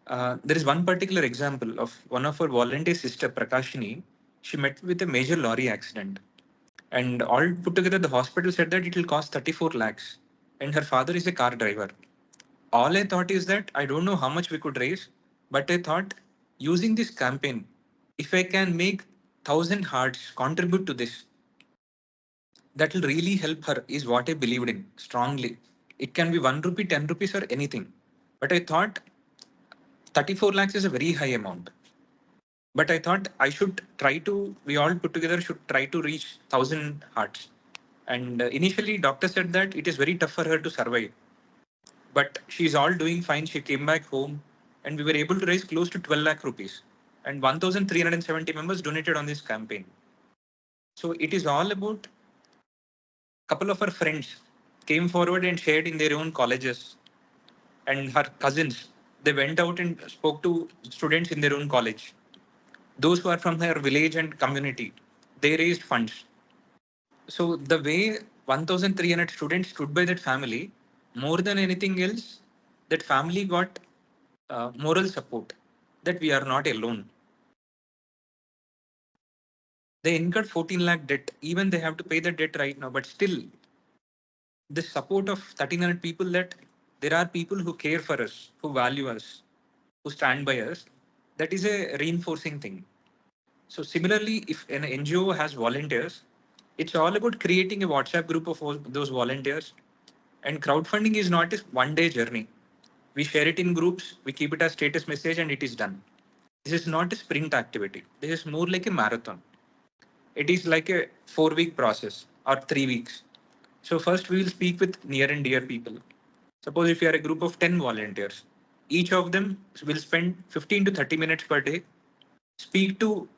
there is one particular example of one of our volunteer sister, Prakashini. She met with a major lorry accident. And all put together, the hospital said that it will cost 34 lakhs. And her father is a car driver. All I thought is that I don't know how much we could raise, but I thought using this campaign, if I can make 1,000 hearts contribute to this, that will really help her is what I believed in strongly. It can be 1 rupee, 10 rupees, or anything. But I thought 34 lakhs is a very high amount. But I thought we all put together should try to reach 1,000 hearts. And initially, doctor said that it is very tough for her to survive. But she's all doing fine. She came back home and we were able to raise close to 12 lakh rupees. And 1,370 members donated on this campaign. So it is all about couple of her friends came forward and shared in their own colleges, and her cousins, they went out and spoke to students in their own college. Those who are from her village and community, they raised funds. So the way 1,300 students stood by that family, more than anything else, that family got moral support that we are not alone. They incurred 14 lakh debt. Even they have to pay the debt right now, but still the support of 1,300 people, that there are people who care for us, who value us, who stand by us, that is a reinforcing thing. So similarly, if an NGO has volunteers, it's all about creating a WhatsApp group of all those volunteers. And crowdfunding is not a one-day journey. We share it in groups, we keep it as status message, and it is done. This is not a sprint activity. This is more like a marathon. It is like a 4-week process or 3 weeks. So first we will speak with near and dear people. Suppose if you are a group of 10 volunteers, each of them will spend 15 to 30 minutes per day, speak to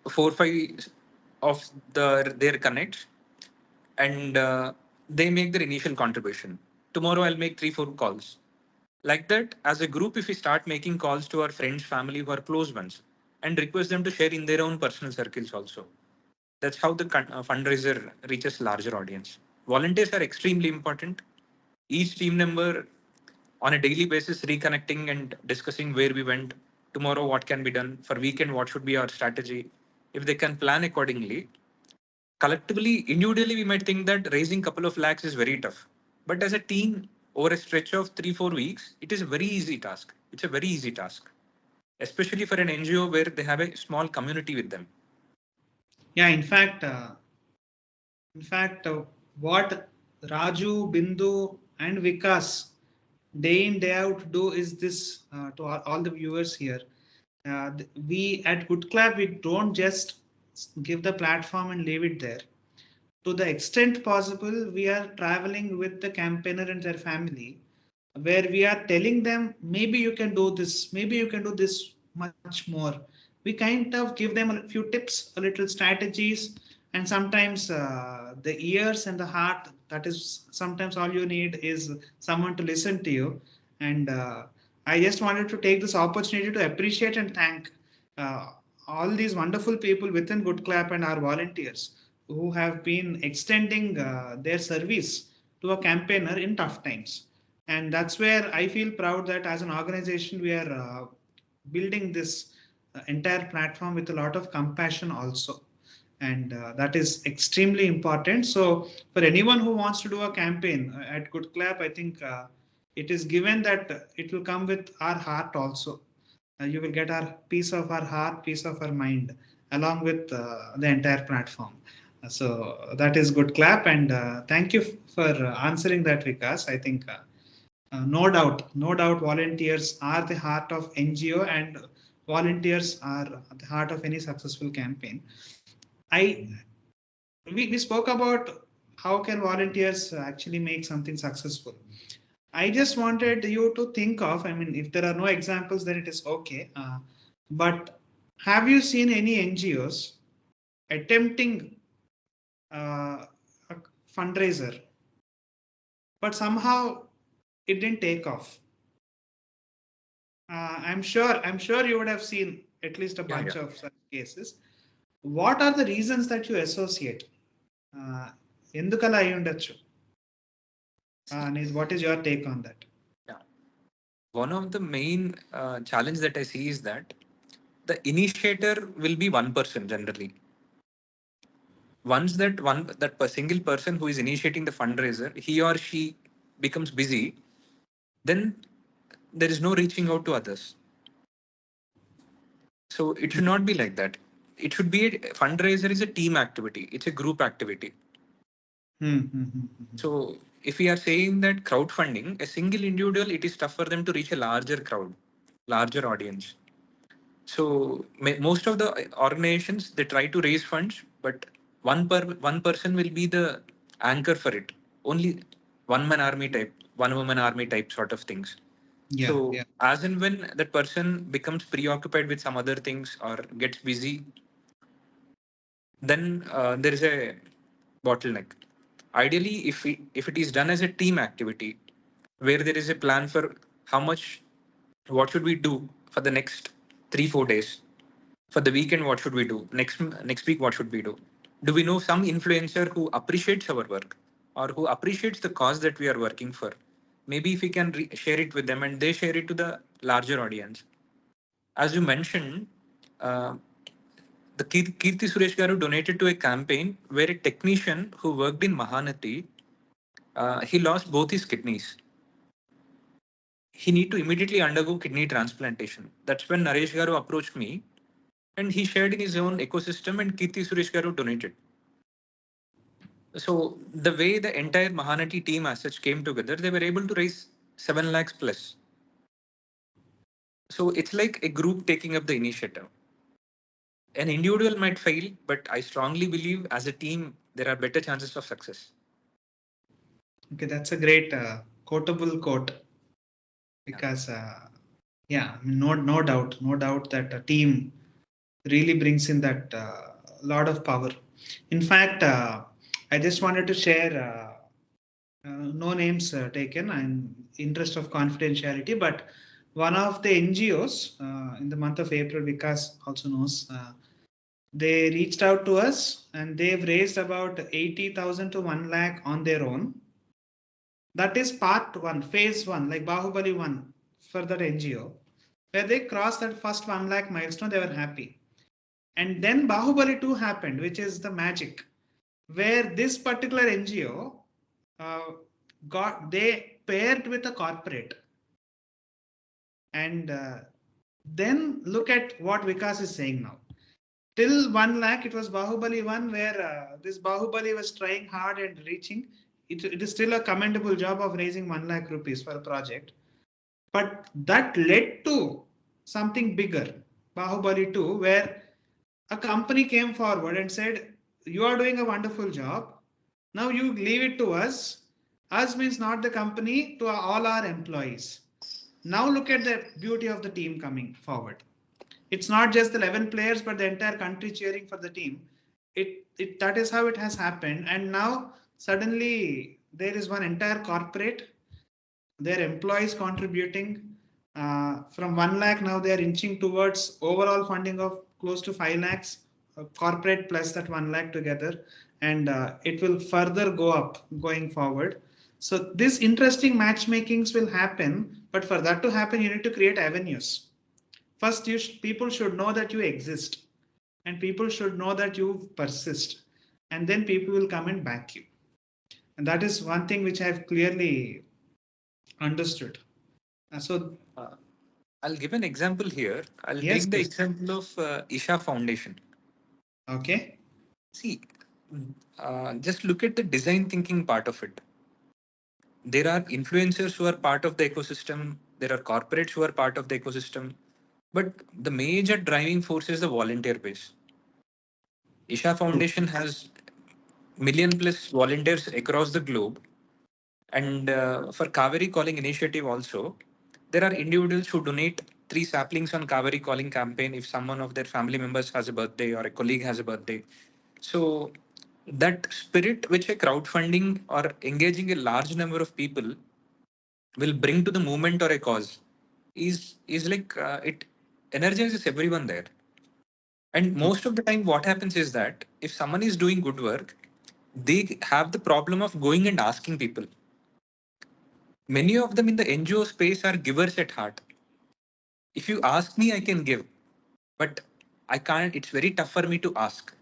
4 5 of their connects, and they make their initial contribution. Tomorrow I'll make 3 4 calls. Like that, as a group, if we start making calls to our friends, family who are close ones, and request them to share in their own personal circles also. That's how the fundraiser reaches larger audience. Volunteers are extremely important. Each team member on a daily basis reconnecting and discussing where we went, tomorrow what can be done, for weekend what should be our strategy. If they can plan accordingly, collectively, individually, we might think that raising couple of lakhs is very tough. But as a team, over a stretch of 3 4 weeks, it is a very easy task. It's a very easy task, especially for an NGO where they have a small community with them. Yeah, what Raju, Bindu, and Vikas day in day out do is this, to all the viewers here. We at Goodclap, we don't just give the platform and leave it there. To the extent possible, we are traveling with the campaigner and their family, where we are telling them, maybe you can do this, maybe you can do this much more. We kind of give them a few tips, a little strategies, and sometimes the ears and the heart. That is sometimes all you need is someone to listen to you. And I just wanted to take this opportunity to appreciate and thank uh, all these wonderful people within Goodclap and our volunteers who have been extending their service to a campaigner in tough times. And that's where I feel proud that as an organization we are building this entire platform with a lot of compassion also, and that is extremely important. So for anyone who wants to do a campaign at Goodclap, I think it is given that it will come with our heart also. You will get our piece of our heart, piece of our mind, along with the entire platform. So that is Goodclap, and thank you for answering that, Vikas. I think no doubt, volunteers are the heart of NGO, and volunteers are the heart of any successful campaign. I we spoke about how can volunteers actually make something successful. I just wanted you to think of, I mean, if there are no examples, then it is okay. But have you seen any NGOs attempting a fundraiser, but somehow it didn't take off? I'm sure you would have seen at least a bunch of such cases. What are the reasons that you associate? ఎందుకలా అయి ఉండొచ్చు? What is your take on that? Yeah. One of the main challenge that I see is that the initiator will be one person generally. Once that single person who is initiating the fundraiser, he or she becomes busy, then there is no reaching out to others. So it should not be like that. It should be a fundraiser is a team activity. It's a group activity. So if we are saying that crowdfunding, a single individual, it is tough for them to reach a larger crowd, larger audience. So most of the organizations, they try to raise funds, but one person will be the anchor for it. Only one man army type, one woman army type sort of things. Yeah, So yeah. as and when that person becomes preoccupied with some other things or gets busy, then there is a bottleneck. Ideally, if it is done as a team activity, where there is a plan for how much, what should we do for the next 3 4 days, for the weekend, what should we do next week, what should we do? Do we know some influencer who appreciates our work or who appreciates the cause that we are working for? Maybe if we can share it with them and they share it to the larger audience. As you mentioned, uh, the Kirti Suresh Garu donated to a campaign where a technician who worked in Mahanati, he lost both his kidneys. He need to immediately undergo kidney transplantation. That's when Naresh Garu approached me and he shared in his own ecosystem and Kirti Suresh Garu donated. So the way the entire Mahanati team as such came together, they were able to raise 7 lakhs plus. So it's like a group taking up the initiative. An individual might fail, but I strongly believe as a team, there are better chances of success. Okay, that's a great quotable quote Yeah. because, yeah, I mean, no doubt that a team really brings in that lot of power. In fact, I just wanted to share, no names taken in interest of confidentiality, but one of the NGOs in the month of April, Vikas also knows, they reached out to us and they've raised about 80,000 to 1 lakh on their own. That is part one, phase one, like Bahubali one for that NGO, where they crossed that first 1 lakh milestone, they were happy. And then Bahubali 2 happened, which is the magic, where this particular NGO uh, they paired with a corporate. And then look at what Vikas is saying now. Till 1 lakh, it was Bahubali 1, where this Bahubali was trying hard and reaching. It is still a commendable job of raising 1 lakh rupees for a project. But that led to something bigger, Bahubali 2, where a company came forward and said, "You are doing a wonderful job. Now you leave it to us." Us means not the company, to all our employees. Now look at the beauty of the team coming forward. It's not just the 11 players, but the entire country cheering for the team. That is how it has happened. And now suddenly there is one entire corporate, their employees contributing from 1 lakh. Now they are inching towards overall funding of close to 5 lakhs, corporate plus that 1 lakh together. And it will further go up going forward. So this interesting matchmakings will happen. But for that to happen, you need to create avenues. First, people should know that you exist, and people should know that you persist, and then people will come and back you. And that is one thing which I have clearly understood. So, I'll give an example here. I'll yes, take the yes. example of Isha Foundation. Okay. See, just look at the design thinking part of it. There are influencers who are part of the ecosystem. There are corporates who are part of the ecosystem. But the major driving force is the volunteer base. Isha True. Foundation has million plus volunteers across the globe. And for Kaveri Calling Initiative also, there are individuals who donate 3 saplings on Kaveri Calling campaign if someone of their family members has a birthday or a colleague has a birthday. So that spirit which a crowdfunding or engaging a large number of people will bring to the movement or a cause is like it energizes everyone there. And most of the time, what happens is that if someone is doing good work, they have the problem of going and asking people. Many of them in the NGO space are givers at heart. If you ask me, I can give, but I can't. It's very tough for me to ask.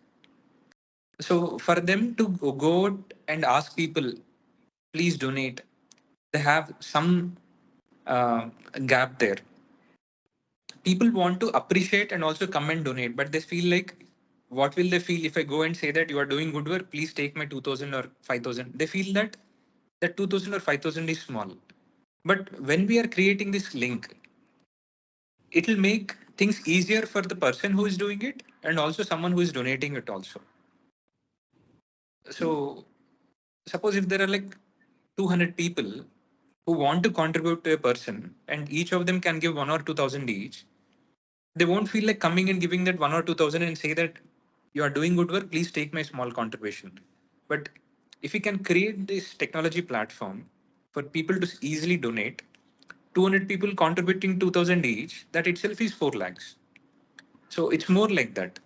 So for them to go out and ask people, please donate, they have some gap there. People want to appreciate and also come and donate, but they feel like, what will they feel if I go and say that you are doing good work, please take my 2000 or 5000? They feel that that 2000 or 5000 is small. But when we are creating this link, it will make things easier for the person who is doing it and also someone who is donating it also. So suppose if there are like 200 people who want to contribute to a person and each of them can give 1 or 2000 each, they won't feel like coming and giving that 1 or 2000 and say that you are doing good work, please take my small contribution. But if we can create this technology platform for people to easily donate, 200 people contributing 2000 each, that itself is 4 lakhs. So it's more like that.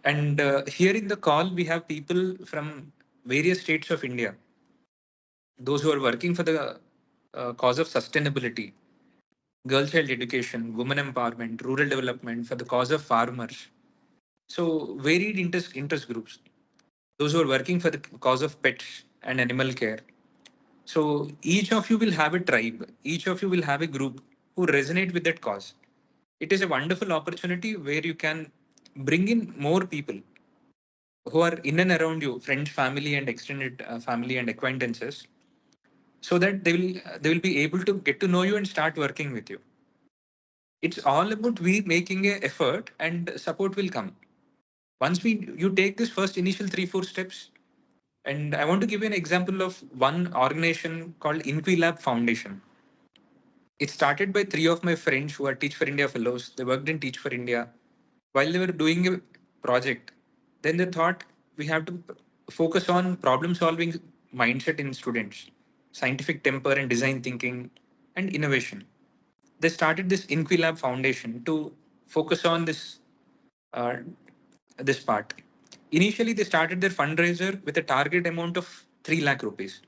And here in the call, we have people from various states of India, those who are working for the cause of sustainability, girl child education, women empowerment, rural development, for the cause of farmers. So varied interest groups, those who are working for the cause of pets and animal care. So each of you will have a tribe, each of you will have a group who resonate with that cause. It is a wonderful opportunity where you can bring in more people who are in and around you, friends, family, and extended family and acquaintances, so that they will be able to get to know you and start working with you. It's all about we making a effort and support will come. Once we you take this first initial 3 4 steps, and I want to give you an example of one organization called Inquilab Foundation. It started by 3 of my friends who are Teach for India fellows. They worked in Teach for India. While they were doing a project, then they thought we have to focus on problem solving mindset in students, scientific temper and design thinking, and innovation. They started this Inquilab Foundation to focus on uh, this part. Initially, they started their fundraiser with a target amount of 3 lakh rupees.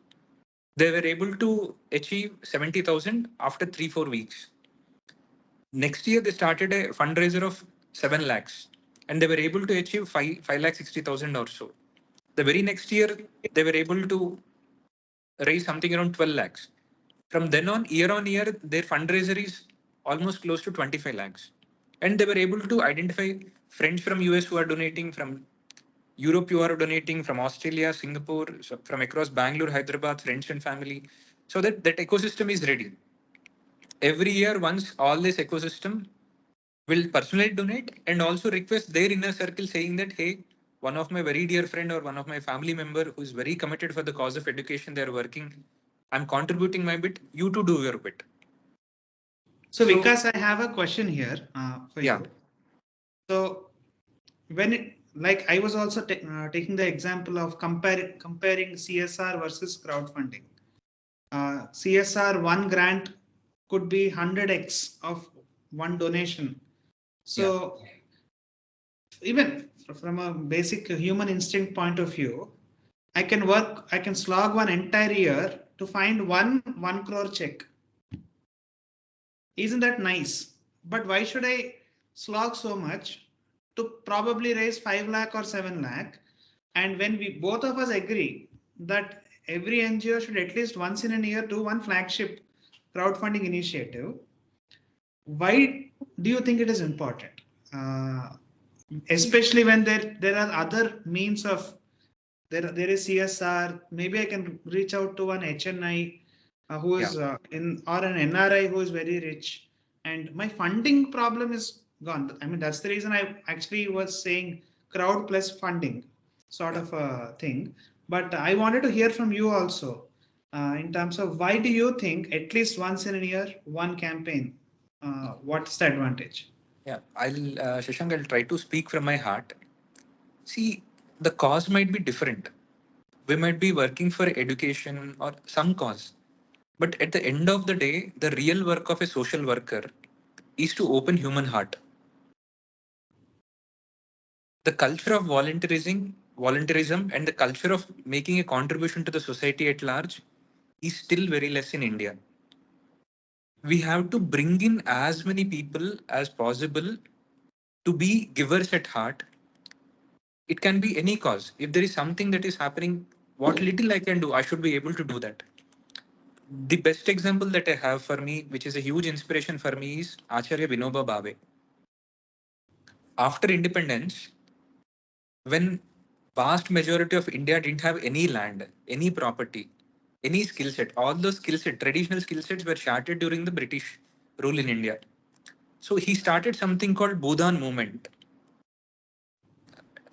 They were able to achieve 70,000 after 3 4 weeks. Next year, they started a fundraiser of 7 lakhs and they were able to achieve 5 lakh 60,000 or so. The very next year, they were able to raise something around 12 lakhs. From then on year, their fundraiser is almost close to 25 lakhs. And they were able to identify friends from US who are donating, from Europe who are donating, from Australia, Singapore, so from across Bangalore, Hyderabad, friends and family. So that ecosystem is ready. Every year, once all this ecosystem will personally donate and also request their inner circle saying that, hey, one of my very dear friend or one of my family member who is very committed for the cause of education, they're working. I'm contributing my bit. You to do your bit. So So Vikas, I have a question here for yeah, you. So when it, like I was also taking the example of comparing CSR versus crowdfunding. CSR one grant could be 100x of one donation. yeah, So even from a basic human instinct point of view, I can slog one entire year to find one crore check. Isn't that nice? But why should I slog so much to probably raise 5 lakh or 7 lakh? And when we both of us agree that every NGO should at least once in a year do one flagship crowdfunding initiative, why do you think it is important? Uh, Especially when there are other means of there is CSR. Maybe I can reach out to an HNI who yeah, is in or an NRI who is very rich, and my funding problem is gone. I mean that's the reason I actually was saying crowd plus funding sort yeah. of a thing. But I wanted to hear from you also in terms of why do you think at least once in a year one campaign? What's the advantage? Yeah, Shashank, I'll try to speak from my heart. See, the cause might be different. We might be working for education or some cause. But at the end of the day, the real work of a social worker is to open human heart. The culture of volunteerism and the culture of making a contribution to the society at large is still very less in India. We have to bring in as many people as possible to be givers at heart. It can be any cause. If there is something that is happening, what little I can do, I should be able to do that. The best example that I have for me, which is a huge inspiration for me, is Acharya Vinoba Bhave. After independence, when vast majority of India didn't have any land, any property, any skill set. All those skill set, traditional skill sets were shattered during the British rule in India. So he started something called Bhudan movement.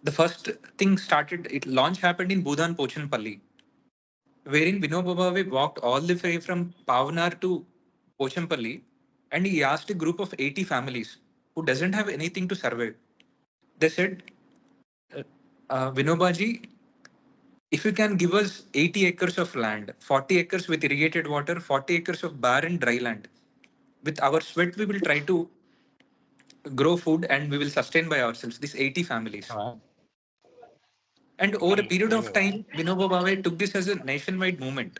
The first thing started, it launch happened in Bhudan Pochanpalli, wherein Vinoba Bhave walked all the way from Pavanar to Pochampalli, and he asked a group of 80 families who doesn't have anything to survive. They said, Vinobaji, if you can give us 80 acres of land, 40 acres with irrigated water, 40 acres of barren dry land, with our sweat, we will try to grow food and we will sustain by ourselves, these 80 families. And over a period of time, Vinoba Bhave took this as a nationwide movement.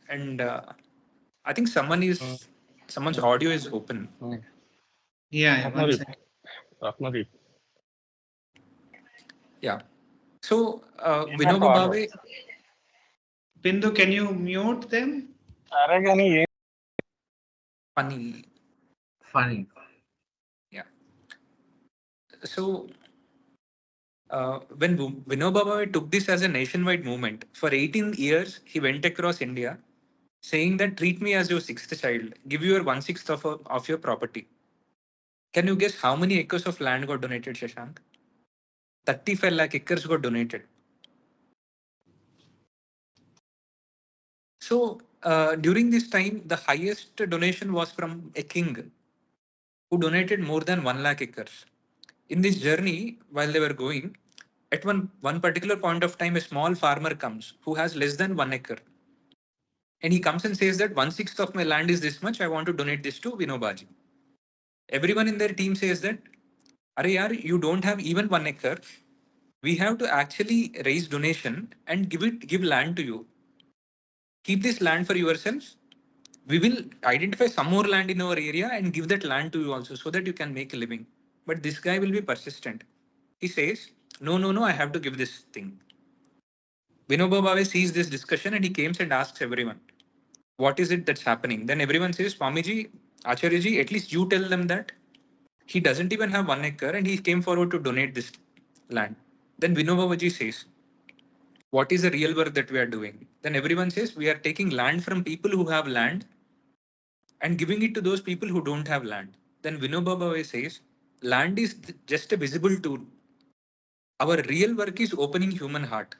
And I think someone's audio is open. Yeah, one second. Yeah. So Vinoba Bhave. Bindu, can you mute them? Funny. Yeah. So when Vinoba Bhave took this as a nationwide movement, for 18 years, he went across India saying that treat me as your sixth child, give you your one-sixth of your property. Can you guess how many acres of land got donated, Shashank? 35 lakh acres got donated. So during this time, the highest donation was from a king who donated more than 1 lakh acres. In this journey, while they were going, at one particular point of time, a small farmer comes who has less than 1 acre. And he comes and says that one-sixth of my land is this much. I want to donate this to Vinobaji. Everyone in their team says that, Are yaar, you don't have even 1 acre. We have to actually raise donation and give land to you. Keep this land for yourselves. We will identify some more land in our area and give that land to you also so that you can make a living. But this guy will be persistent. He says, no, I have to give this thing. Vinoba Bhave sees this discussion and he comes and asks everyone, what is it that's happening? Then everyone says, Swamiji, Acharyaji, at least you tell them that he doesn't even have 1 acre and he came forward to donate this land. Then Vinoba Bhavaji says, what is the real work that we are doing? Then everyone says, we are taking land from people who have land and giving it to those people who don't have land. Then Vinoba Bhave says, land is just a visible tool. Our real work is opening human heart.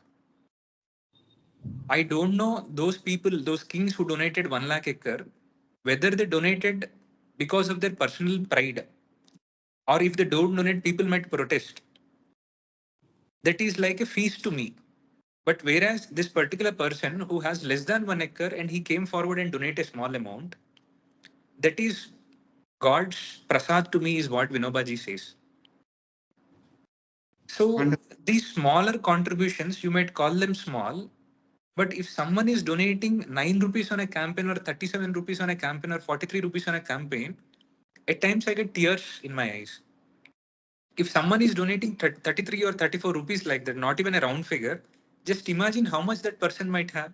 I don't know those people, those kings who donated 1 lakh acre, whether they donated because of their personal pride or if they don't donate, people might protest. That is like a feast to me. But whereas this particular person who has less than 1 acre and he came forward and donated a small amount, that is God's prasad to me is what Vinobaji says. So these smaller contributions, you might call them small, but if someone is donating 9 rupees on a campaign or 37 rupees on a campaign or 43 rupees on a campaign, at times I get tears in my eyes. If someone is donating 33 or 34 rupees like that, not even a round figure, just imagine how much that person might have.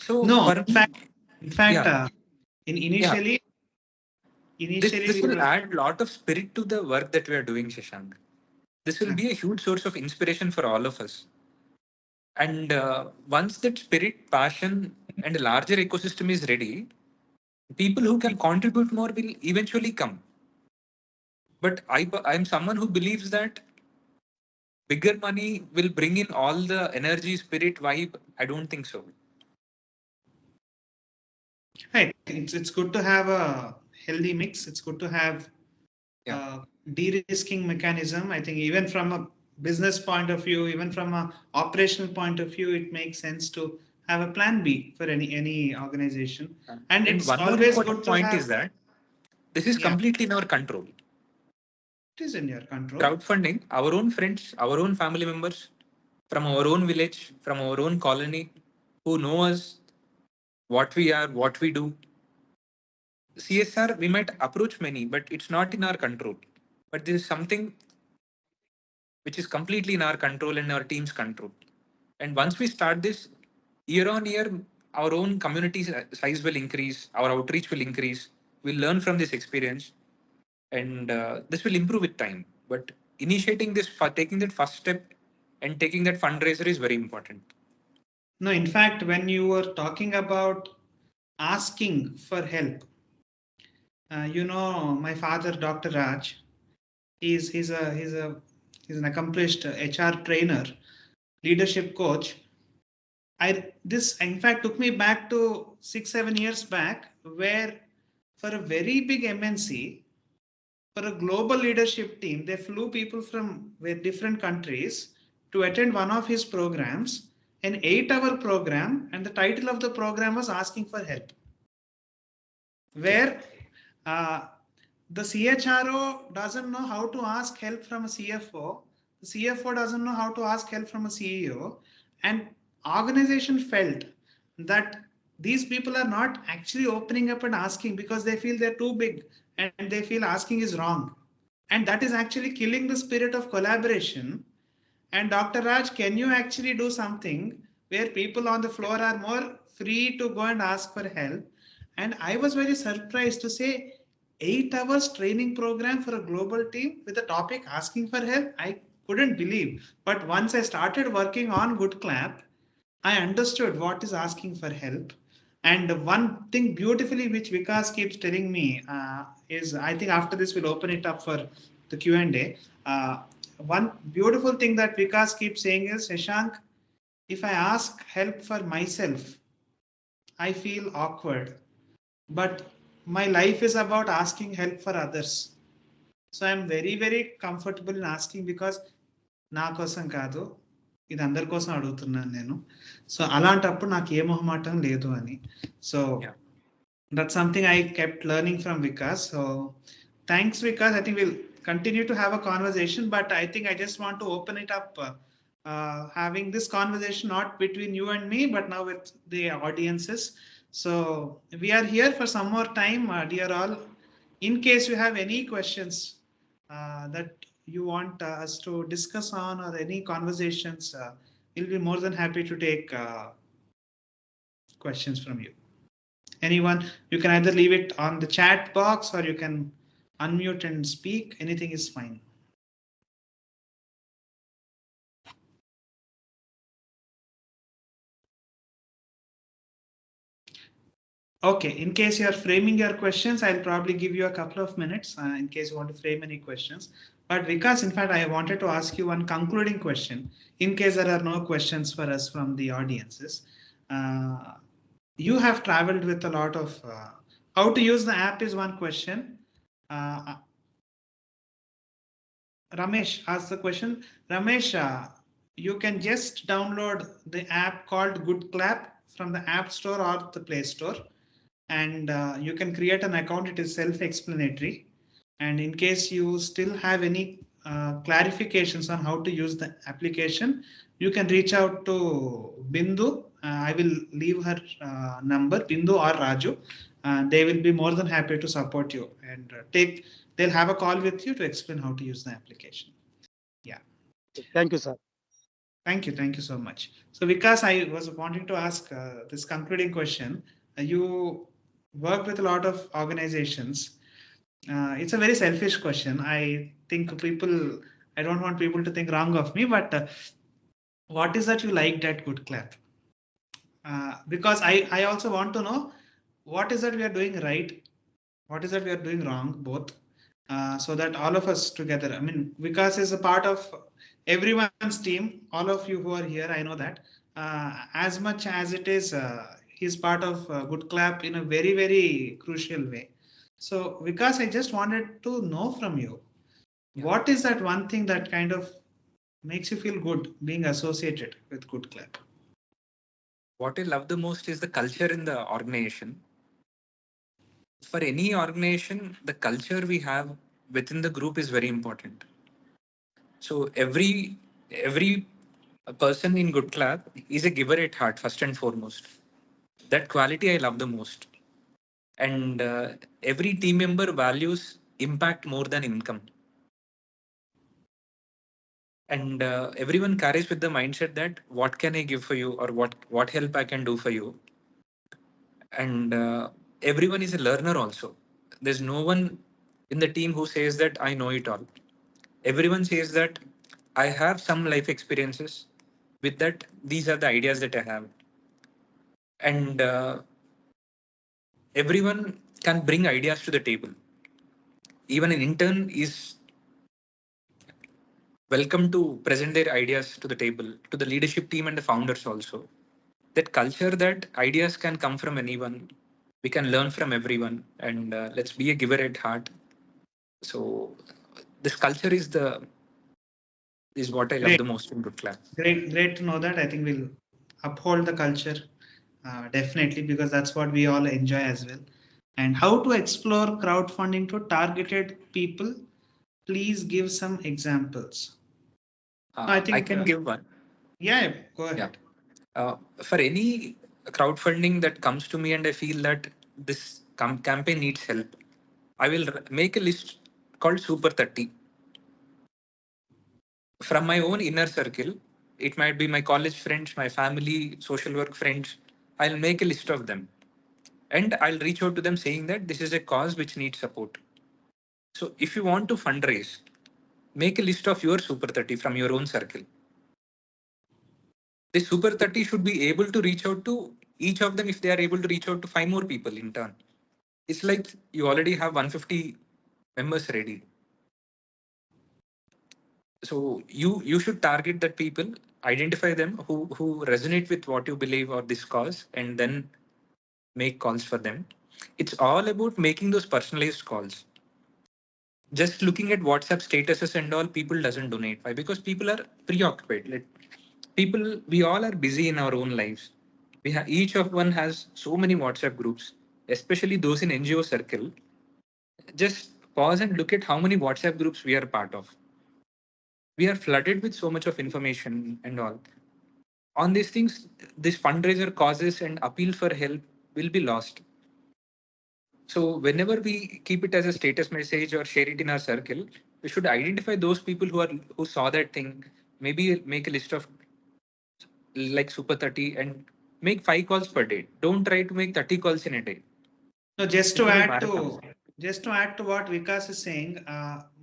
So No, in fact, initially, this will add a lot of spirit to the work that we are doing, Shashank. This will be a huge source of inspiration for all of us. And once that spirit, passion, and a larger ecosystem is ready, people who can contribute more will eventually come. But I'm someone who believes that bigger money will bring in all the energy, spirit, vibe. I don't think so. Right. It's good to have a healthy mix. It's good to have a de-risking mechanism. I think even from a business point of view, even from a operational point of view, it makes sense to have a plan B for any organization. And it's one always more good to point have, is that this is completely in our control. It is in your control. Crowdfunding, our own friends, our own family members, from our own village, from our own colony, who know us, what we are, what we do. CSR, we might approach many, but it's not in our control. But this is something which is completely in our control and our team's control. And once we start this, year on year, our own community size will increase, our outreach will increase. We'll learn from this experience. and this will improve with time. But initiating this, taking that first step and taking that fundraiser is very important. No, in fact, when you were talking about asking for help, my father, Dr. Raj, he's an accomplished HR trainer, leadership coach. This in fact took me back to 6-7 years back, where for a very big MNC, for a global leadership team, they flew people from different countries to attend one of his programs, an 8-hour program, and the title of the program was Asking for Help, where uh, the CHRO doesn't know how to ask help from a CFO, the CFO doesn't know how to ask help from a CEO, and organization felt that these people are not actually opening up and asking because they feel they're too big and they feel asking is wrong. And that is actually killing the spirit of collaboration. And Dr. Raj, can you actually do something where people on the floor are more free to go and ask for help? And I was very surprised to say 8 hours training program for a global team with the topic asking for help. I couldn't believe. But once I started working on Goodclap, I understood what is asking for help. And one thing beautifully which Vikas keeps telling me is, I think after this we'll open it up for the Q&A. One beautiful thing that Vikas keeps saying is, Shashank, if I ask help for myself, I feel awkward. But my life is about asking help for others. So I'm very, very comfortable in asking because నా కోసం కాదు, ఇది అందరి కోసం అడుగుతున్నాను నేను. So అలాంటప్పుడు నాకు ఏ మొహమాటం లేదు అని. So that's something I kept learning from Vikas. So thanks, Vikas. I think we'll continue to have a conversation, but I think I just want to open it up, having this conversation not between you and me, but now with the audiences. So we are here for some more time, dear all. In case you have any questions that you want us to discuss on, or any conversations, we'll be more than happy to take questions from you. Anyone, you can either leave it on the chat box or you can unmute and speak. Anything is fine. Okay, in case you are framing your questions, I'll probably give you a couple of minutes in case you want to frame any questions. But Vikas, in fact, I wanted to ask you one concluding question in case there are no questions for us from the audiences. You have traveled with a lot of how to use the app is one question. Ramesh asked the question. Ramesh, you can just download the app called Goodclap from the App Store or the Play Store, and you can create an account. It is self-explanatory. And in case you still have any clarifications on how to use the application, you can reach out to Bindu. I will leave her number, Bindu or Raju. They will be more than happy to support you and they'll have a call with you to explain how to use the application. Yeah. Thank you, sir. Thank you. Thank you so much. So Vikas, I was wanting to ask this concluding question. You work with a lot of organizations. It's a very selfish question. I think I don't want people to think wrong of me, but what is that you liked at Goodclap? Because I also want to know what is that we are doing right, what is that we are doing wrong, both, so that all of us together, I mean, Vikas is a part of everyone's team, all of you who are here, I know that, as much as it is, he's part of Goodclap in a very, very crucial way. So Vikas, I just wanted to know from you, what is that one thing that kind of makes you feel good being associated with Goodclap? What I love the most is the culture in the organization. For any organization, the culture we have within the group is very important. So every person in Goodclap is a giver at heart, first and foremost. That quality I love the most. And every team member values impact more than income. And everyone carries with the mindset that what can I give for you, or what help I can do for you. And everyone is a learner also. There's no one in the team who says that I know it all. Everyone says that I have some life experiences. With that, these are the ideas that I have. And everyone can bring ideas to the table. Even an intern is welcome to present their ideas to the table, to the leadership team and the founders also. That culture that ideas can come from anyone, we can learn from everyone, and let's be a giver at heart. So this culture is what I love Great, the most in Goodclap. great to know that. I think we'll uphold the culture definitely, because that's what we all enjoy as well. And how to explore crowdfunding to targeted people? Please give some examples. I I think, can give one. yeah, go Yeah. ahead. For any crowdfunding that comes to me and I feel that this campaign needs help, I will make a list called Super 30 from my own inner circle. It might be my college friends, my family, social work friends. I'll make a list of them and I'll reach out to them saying that this is a cause which needs support. So if you want to fundraise, make a list of your Super 30 from your own circle. The Super 30 should be able to reach out to each of them if they are able to reach out to five more people in turn. It's like you already have 150 members ready. So you should target that people, identify them who resonate with what you believe or this cause, and then make calls for them. It's all about making those personalized calls. Just looking at WhatsApp statuses and all, people doesn't donate. Why? Because people are preoccupied. Like people, we all are busy in our own lives. We have each of one has so many WhatsApp groups, especially those in NGO circle. Just pause and look at how many WhatsApp groups we are part of. We are flooded with so much of information and all. On these things, this fundraiser causes and appeal for help will be lost. So whenever we keep it as a status message or share it in our circle, we should identify those people who saw that thing. Maybe make a list of like Super 30 and make 5 calls per day. Don't try to make 30 calls in a day. No, It will be marathon. just to add to what Vikas is saying,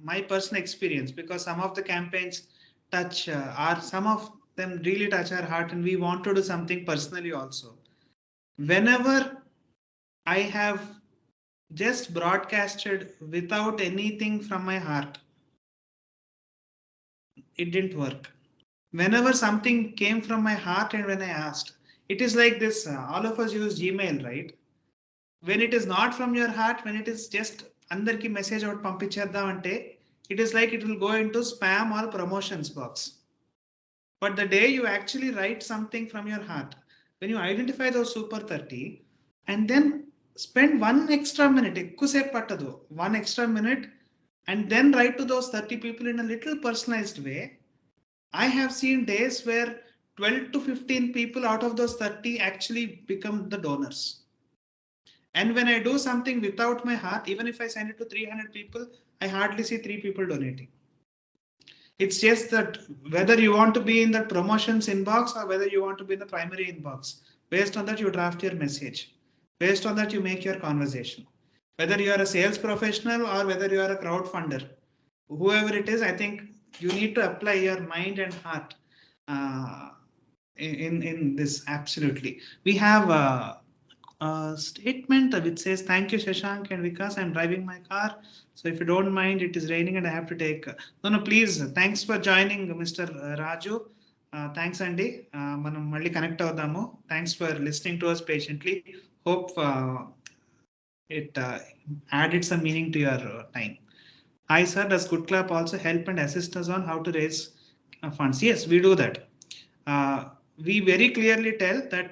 my personal experience, because some of the campaigns touch are some of them really touch our heart, and we want to do something personally also. Whenever I have just broadcasted without anything from my heart, it didn't work. Whenever something came from my heart and when I asked, it is like this. All of us use Gmail, right? When it is not from your heart, when it is just అందరికి message ఒకటి పంపించేద్దాం అంటే it is like it will go into spam or promotions box. But the day you actually write something from your heart, when you identify those super 30 and then spend 1 extra minute, ఎక్కువసేపు పట్టదు, 1 extra minute, and then write to those 30 people in a little personalized way, I have seen days where 12 to 15 people out of those 30 actually become the donors. And when I do something without my heart, even if I send it to 300 people, I hardly see 3 people donating. It's just that whether you want to be in the promotions inbox or whether you want to be in the primary inbox, based on that you draft your message. Based on that you make your conversation. Whether you are a sales professional or whether you are a crowdfunder, whoever it is, I think you need to apply your mind and heart in this. Absolutely. We have statement which says, thank you Shashank and Vikas, I'm driving my car, so if you don't mind, it is raining and I have to take no please, thanks for joining Mr. Raju. Thanks Andy, manam malli connect avadamu. Thanks for listening to us patiently. Hope it added some meaning to your time. Hi sir, does Goodclap also help and assist us on how to raise funds? Yes, we do that. We very clearly tell that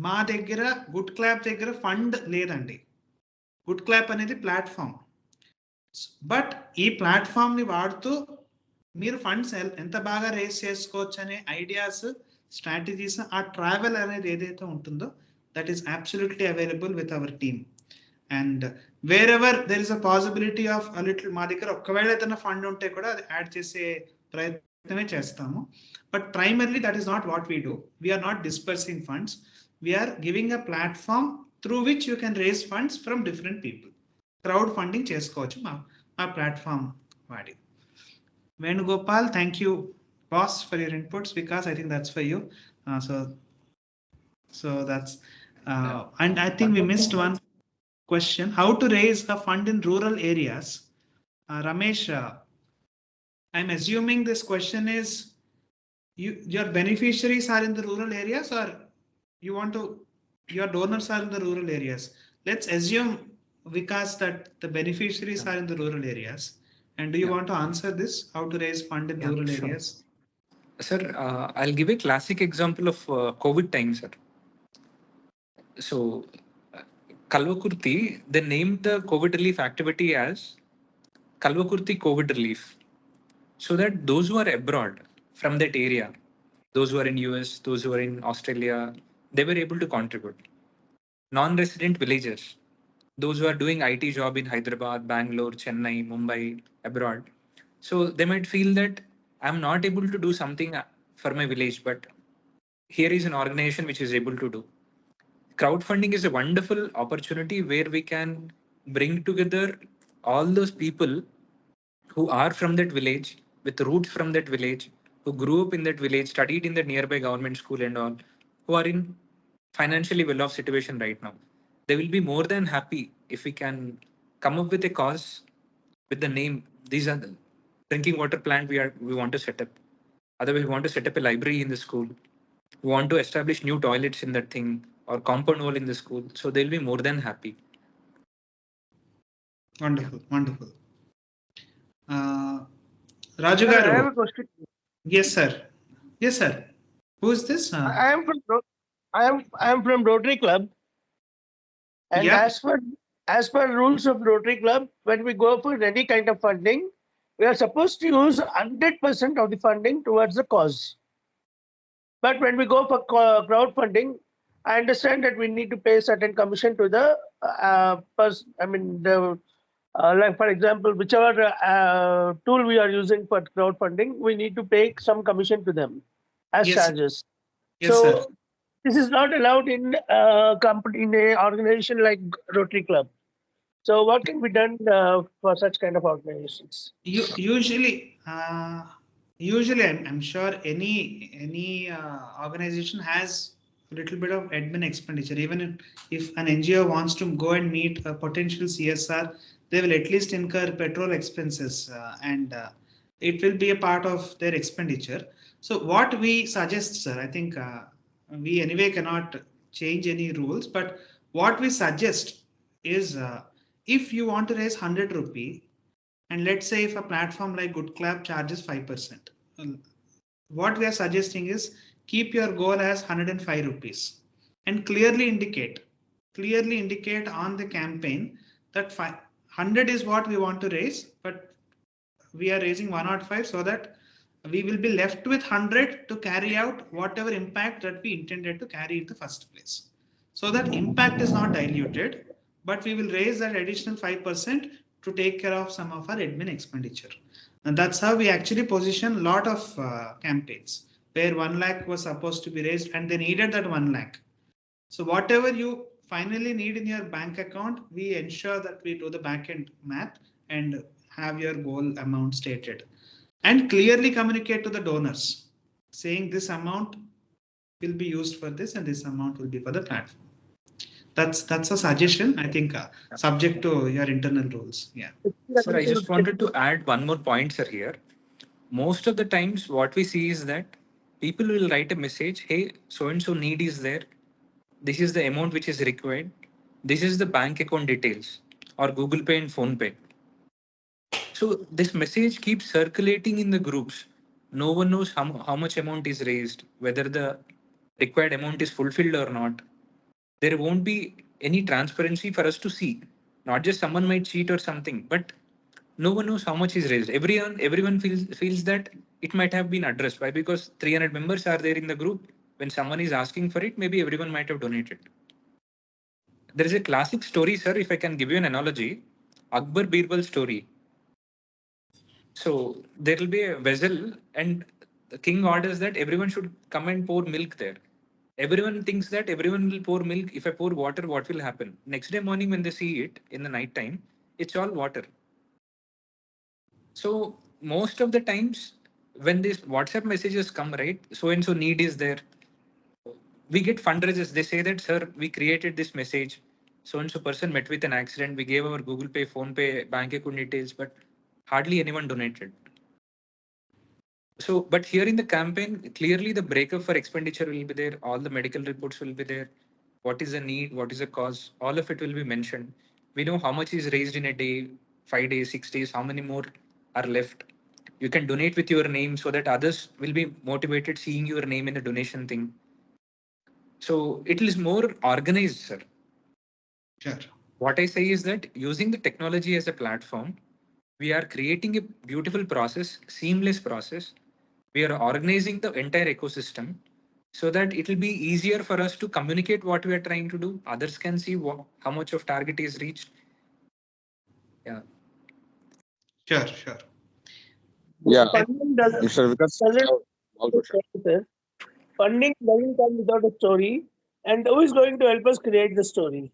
మా దగ్గర good clap దగ్గర fund లేదండి. Good clap అనేది platform, but ఈ platform ని వాడుతూ మీరు funds ఎంత బాగా రేస్ చేసుకోవచ్చు అనే ఐడియాస్, స్ట్రాటజీస్, ఆ ట్రావెల్ అనేది ఏదైతే ఉంటుందో that is absolutely available with our team. And wear ever there is a possibility of little, మా దగ్గర ఒక్కవేళ ఏదైనా ఫండ్ ఉంటే కూడా అది యాడ్ చేసే ప్రయత్నమే చేస్తాము. But primarily that is not what we do. We are not dispersing funds. We are giving a platform through which you can raise funds from different people. Crowdfunding చేసుకోవచ్చు. మా ఆ ప్లాట్ఫామ్ వాడి. Venugopal, thank you, boss, for your inputs. Vikas, I think that's for you. So that's and I think we missed one question: how to raise a fund in rural areas? Ramesh, I'm assuming this question is your beneficiaries are in the rural areas, or you want to your donors are in the rural areas. Let's assume, Vikas, that the beneficiaries are in the rural areas. And do you want to answer this? How to raise fund in rural Sure. areas? Sir, I'll give a classic example of COVID time, sir. So, Kalvakurti, they named the COVID relief activity as Kalvakurti COVID relief, so that those who are abroad from that area, those who are in US, those who are in Australia, they were able to contribute. Non-resident villagers, those who are doing IT job in Hyderabad, Bangalore, Chennai, Mumbai, abroad. So they might feel that I'm not able to do something for my village, but here is an organization which is able to do. Crowdfunding is a wonderful opportunity where we can bring together all those people who are from that village, with roots from that village, who grew up in that village, studied in the nearby government school and all, who are in financially well off situation right now. They will be more than happy if we can come up with a cause with the name. These are the drinking water plant we want to set up. Otherwise, we want to set up a library in the school. We want to establish new toilets in that thing or compound wall in the school. So they'll be more than happy. Wonderful, wonderful. Raju Sir, I have Garu. a question. Yes, sir. Yes, sir. Who is this? I am from I am from Rotary Club, and Yeah. as per rules of Rotary Club, when we go for any kind of funding, we are supposed to use 100% of the funding towards the cause. But when we go for crowdfunding, I understand that we need to pay certain commission to the like for example, whichever tool we are using for crowdfunding, we need to pay some commission to them as Yes. charges. Yes, So sir. this is not allowed in company in a organization like Rotary Club. So what can be done for such kind of organizations? Usually, I'm sure any organization has a little bit of admin expenditure. Even if an NGO wants to go and meet a potential CSR, they will at least incur petrol expenses, and it will be a part of their expenditure. So what we suggest, sir, I think we anyway cannot change any rules, but what we suggest is, if you want to raise 100 rupee, and let's say if a platform like Goodclap charges 5%, what we are suggesting is keep your goal as 105 rupees and clearly indicate on the campaign that 100 is what we want to raise, but we are raising 105 so that we will be left with 100 to carry out whatever impact that we intended to carry in the first place. So that impact is not diluted, but we will raise that additional 5% to take care of some of our admin expenditure. And that's how we actually position a lot of campaigns where 1 lakh was supposed to be raised and they needed that 1 lakh. So whatever you finally need in your bank account, we ensure that we do the back end math and have your goal amount stated and clearly communicate to the donors saying this amount will be used for this and this amount will be for the platform. That's a suggestion, I think, subject to your internal rules. Yeah. Sir, I just wanted to add one more point, sir, here. Most of the times, what we see is that people will write a message, hey, so and so need is there. This is the amount which is required. This is the bank account details or Google Pay and Phone Pay. So this message keeps circulating in the groups. No one knows how much amount is raised, whether the required amount is fulfilled or not. There won't be any transparency for us to see. Not just someone might cheat or something, but no one knows how much is raised. Everyone feels that it might have been addressed. Why? Because 300 members are there in the group. When someone is asking for it, maybe everyone might have donated. There is a classic story, sir. If I can give you an analogy, Akbar Birbal story. So there will be a vessel, and the king orders that everyone should come and pour milk there. Everyone thinks that everyone will pour milk. If I pour water, what will happen? Next day morning, when they see it in the night time, it's all water. So most of the times when these WhatsApp messages come, right, so and so need is there, we get fundraisers. They say that, sir, we created this message. So and so person met with an accident. We gave our Google Pay, Phone Pay, bank account details, but hardly anyone donated. So, but here in the campaign, clearly the breakup for expenditure will be there. All the medical reports will be there. What is the need? What is the cause? All of it will be mentioned. We know how much is raised in a day, 5 days, 6 days, how many more are left. You can donate with your name so that others will be motivated seeing your name in the donation thing. So it is more organized, sir. Sure. What I say is that using the technology as a platform, we are creating a beautiful process, seamless process. We are organizing the entire ecosystem so that it will be easier for us to communicate what we are trying to do. Others can see how much of target is reached. Yeah. Sure. Yeah, Funding doesn't, Mr. Vikas, all question. funding doesn't come without a story. And who is going to help us create the story?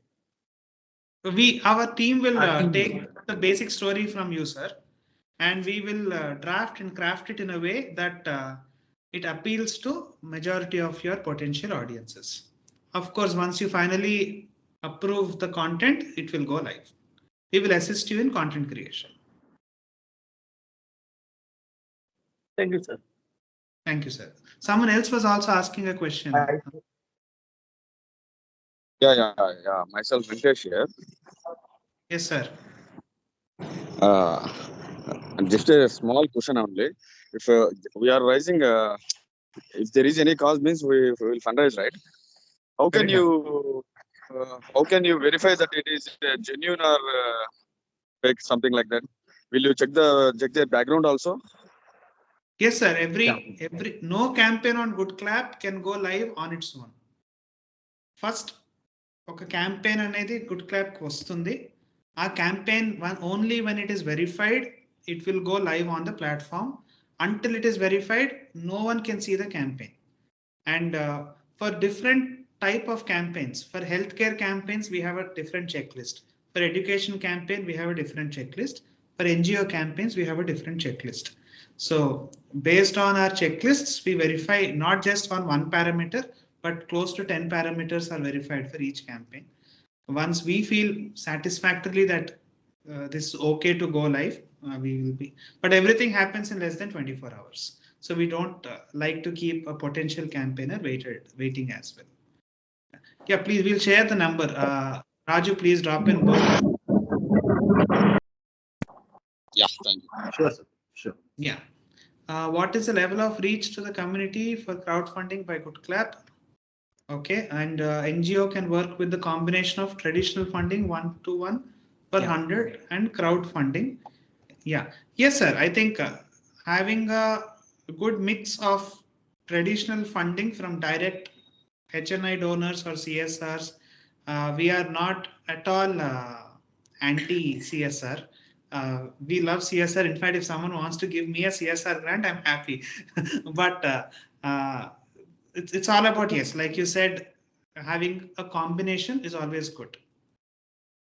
Our team will take the basic story from you, sir, and we will draft and craft it in a way that it appeals to majority of your potential audiences. Of course, once you finally approve the content, it will go live. We will assist you in content creation. Thank you, sir. Thank you, sir. Someone else was also asking a question. Yeah. Myself, Venkatesh here. Yes, sir. Just a small question only. If we are raising, if there is any cause, means we will fundraise, right? How can you verify that it is genuine or fake, something like that? Will you check their background also? Yes, sir. Every no campaign on Goodclap can go live on its own. First, ఒక campaign అనేది Goodclap కి వస్తుంది. ఆ campaign only when it is verified, it will go live on the platform. Until it is verified, no one can see the campaign. And for different type of campaigns, for healthcare campaigns, we have a different checklist. For education campaign, we have a different checklist. For NGO campaigns, we have a different checklist. So based on our checklists, we verify not just on one parameter, but close to 10 parameters are verified for each campaign. Once we feel satisfactorily that this is okay to go live, we will be. But everything happens in less than 24 hours. So we don't like to keep a potential campaigner waiting as well. Yeah, please, we'll share the number. Raju, please drop in both. Yeah, thank you. Sure, sir. Sure. Yeah. What is the level of reach to the community for crowdfunding by Goodclap? Okay, and NGO can work with the combination of traditional funding 1-to-1 per 100 and crowdfunding. Yeah. Yes, sir. I think having a good mix of traditional funding from direct HNI donors or CSRs, we are not at all anti-CSR. We love CSR. In fact, if someone wants to give me a CSR grant, I'm happy. But it's all about, yes, like you said, having a combination is always good.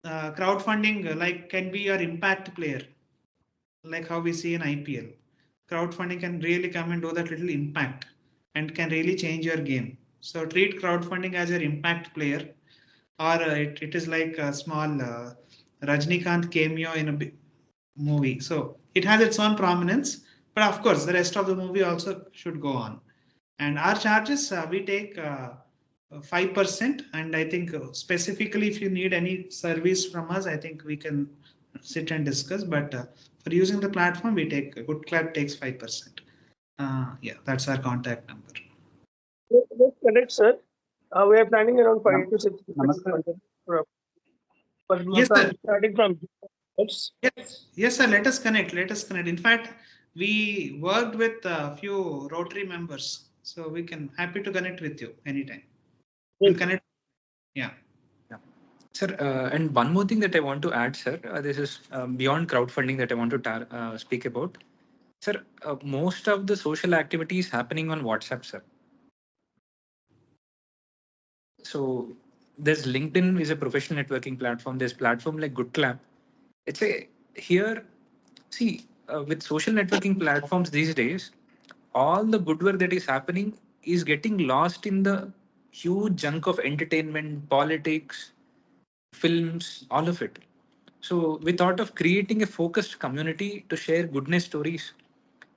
Crowdfunding can be your impact player, like how we see in IPL. Crowdfunding can really come and do that little impact and can really change your game. So treat crowdfunding as your impact player, or it is like a small Rajnikant cameo in a big movie. So it has its own prominence, but of course the rest of the movie also should go on. And our charges, we take 5%. And I think specifically if you need any service from us, I think we can sit and discuss. But for using the platform, we take Goodclap takes 5%. Yeah, that's our contact number. That's correct, sir. We are planning around 5 to 6. Yes, sir. Starting from. Yes, sir. Let us connect. In fact, we worked with a few Rotary members, so we can happy to connect with you anytime. We'll connect. Yeah. Sir, and one more thing that I want to add, sir, this is beyond crowdfunding that I want to speak about. Sir, most of the social activity is happening on WhatsApp, sir. So there's LinkedIn is a professional networking platform. There's platform like Goodclap. See, with social networking platforms these days, all the good work that is happening is getting lost in the huge junk of entertainment, politics, films, all of it. So we thought of creating a focused community to share goodness stories.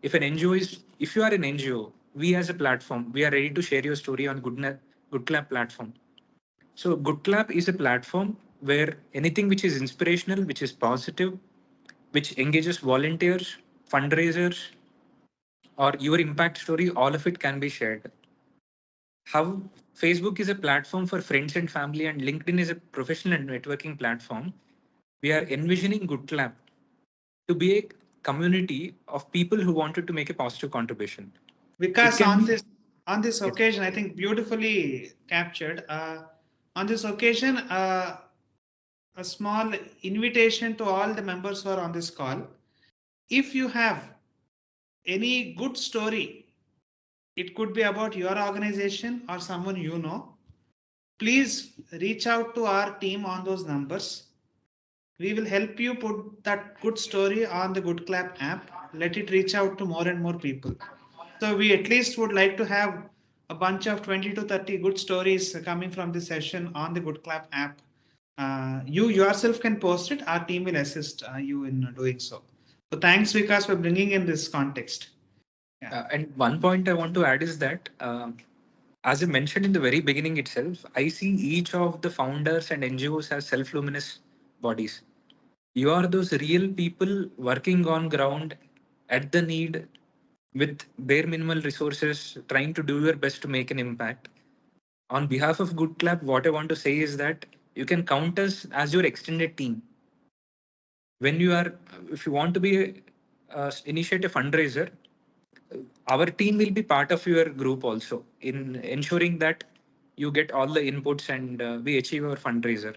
If you are an NGO, we as a platform, we are ready to share your story on Goodclap platform. So Goodclap is a platform where anything which is inspirational, which is positive, which engages volunteers, fundraisers, or your impact story, all of it can be shared. How Facebook is a platform for friends and family, and LinkedIn is a professional networking platform. We are envisioning Goodclap to be a community of people who wanted to make a positive contribution. It Vikas, can on be this yes. occasion, I think beautifully captured. On this occasion, a small invitation to all the members who are on this call. If you have any good story, it could be about your organization or someone you know, please reach out to our team on those numbers. We will help you put that good story on the Goodclap app. Let it reach out to more and more people. So we at least would like to have a bunch of 20 to 30 good stories coming from this session on the Goodclap app. You yourself can post it. Our team will assist you in doing so. So thanks, Vikas, for bringing in this context. Yeah. And one point I want to add is that, as I mentioned in the very beginning itself, I see each of the founders and NGOs as self-luminous bodies. You are those real people working on ground at the need with bare minimal resources, trying to do your best to make an impact. On behalf of Good Club, what I want to say is that you can count us as your extended team. When you are, if you want to be initiate a fundraiser, our team will be part of your group also in ensuring that you get all the inputs and we achieve our fundraiser.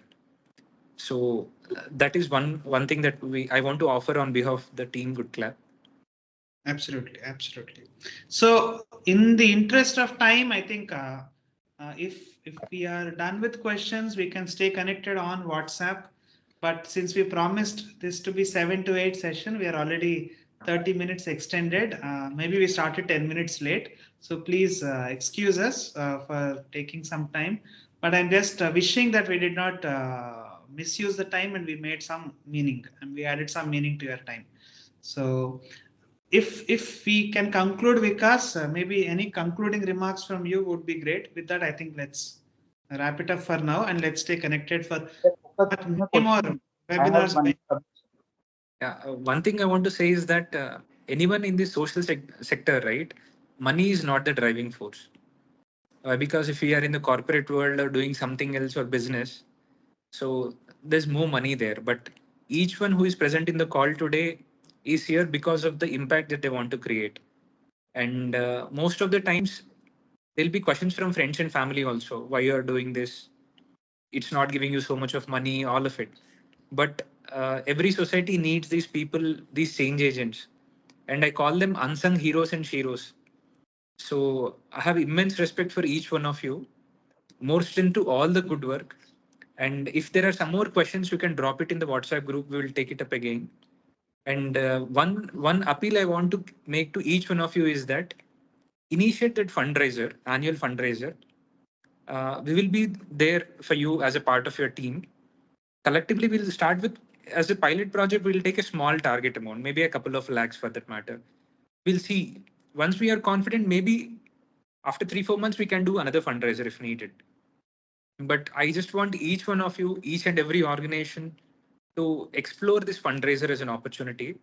So that is one thing that we I want to offer on behalf of the team Good Club. Absolutely, absolutely. So, in the interest of time, I think if we are done with questions, we can stay connected on WhatsApp. But since we promised this to be 7 to 8 session, we are already 30 minutes extended. Maybe we started 10 minutes late. So please excuse us for taking some time. But I'm just wishing that we did not misuse the time and we made some meaning and we added some meaning to your time. So if we can conclude, Vikas, maybe any concluding remarks from you would be great. With that, I think let's wrap it up for now and let's stay connected for many more I have webinars. one. Yeah, one thing I want to say is that anyone in the social sector, right? Money is not the driving force. Because if we are in the corporate world or doing something else or business, so there's more money there. But each one who is present in the call today is here because of the impact that they want to create. And most of the times, there'll be questions from friends and family also. Why you are doing this? It's not giving you so much of money, all of it. But every society needs these people, these change agents. And I call them unsung heroes and sheroes. So I have immense respect for each one of you. More strength to all the good work. And if there are some more questions, you can drop it in the WhatsApp group. We will take it up again. And one appeal I want to make to each one of you is that initiate that fundraiser, annual fundraiser. We will be there for you as a part of your team. Collectively, we'll start with as a pilot project. We'll take a small target amount, maybe a couple of lakhs for that matter. We'll see. Once we are confident, maybe after 3 4 months we can do another fundraiser if needed. But I just want each one of you, each and every organization, to explore this fundraiser as an opportunity.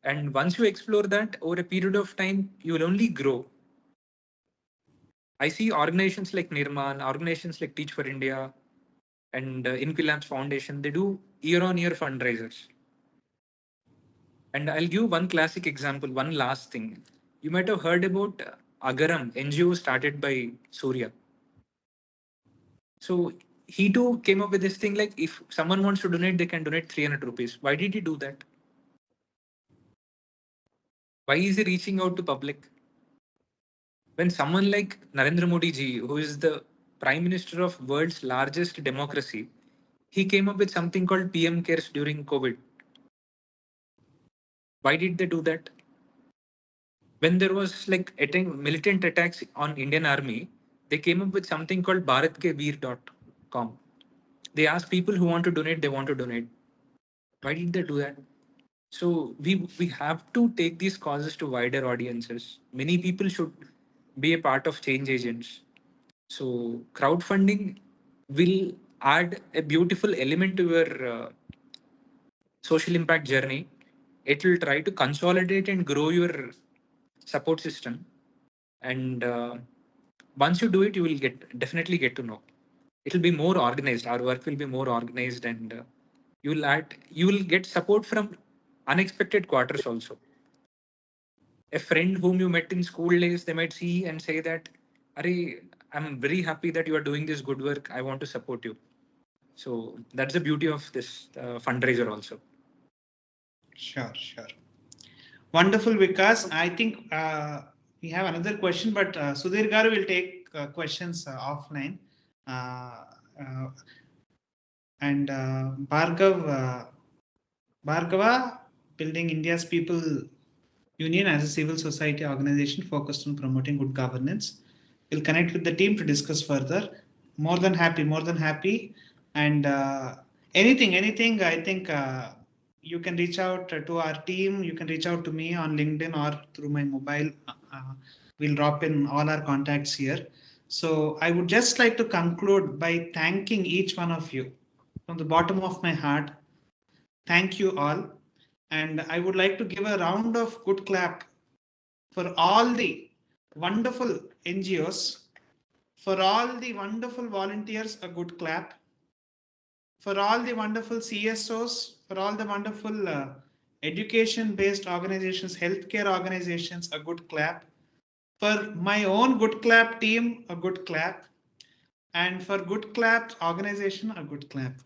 And once you explore that over a period of time, you will only grow. I see organizations like Nirman, organizations like Teach for India, and Inquilabs Foundation, they do year-on-year fundraisers. And I'll give one classic example, one last thing. You might have heard about Agaram, NGO started by Surya. So he too came up with this thing like if someone wants to donate, they can donate 300 rupees. Why did he do that? Why is he reaching out to public? When someone like Narendra Modi ji, who is the Prime Minister of world's largest democracy, he came up with something called PM Cares during COVID. Why did they do that? When there was like militant attacks on Indian army, they came up with something called bharatkeveer.com. They asked people who want to donate, they want to donate. Why did they do that? So we have to take these causes to wider audiences. Many people should be a part of change agents. So crowdfunding will add a beautiful element to your social impact journey. It will try to consolidate and grow your support system. And once you do it, you will definitely get to know. It will be more organized. Our work will be more organized, and you will get support from unexpected quarters also. A friend whom you met in school days, they might see and say that, Are, I'm very happy that you are doing this good work. I want to support you. So that's the beauty of this fundraiser also. Sure. Wonderful, Vikas. I think we have another question, but Sudhir Garu will take questions offline. And Bhargava, building India's People Union as a civil society organization focused on promoting good governance. We'll connect with the team to discuss further. More than happy. And anything, I think you can reach out to our team. You can reach out to me on LinkedIn or through my mobile. We'll drop in all our contacts here. So I would just like to conclude by thanking each one of you from the bottom of my heart. Thank you all. And I would like to give a round of good clap for all the wonderful NGOs, for all the wonderful volunteers, a good clap, for all the wonderful CSOs, for all the wonderful education-based organizations, healthcare organizations, a good clap, for my own good clap team, a good clap, and for good clap organization, a good clap.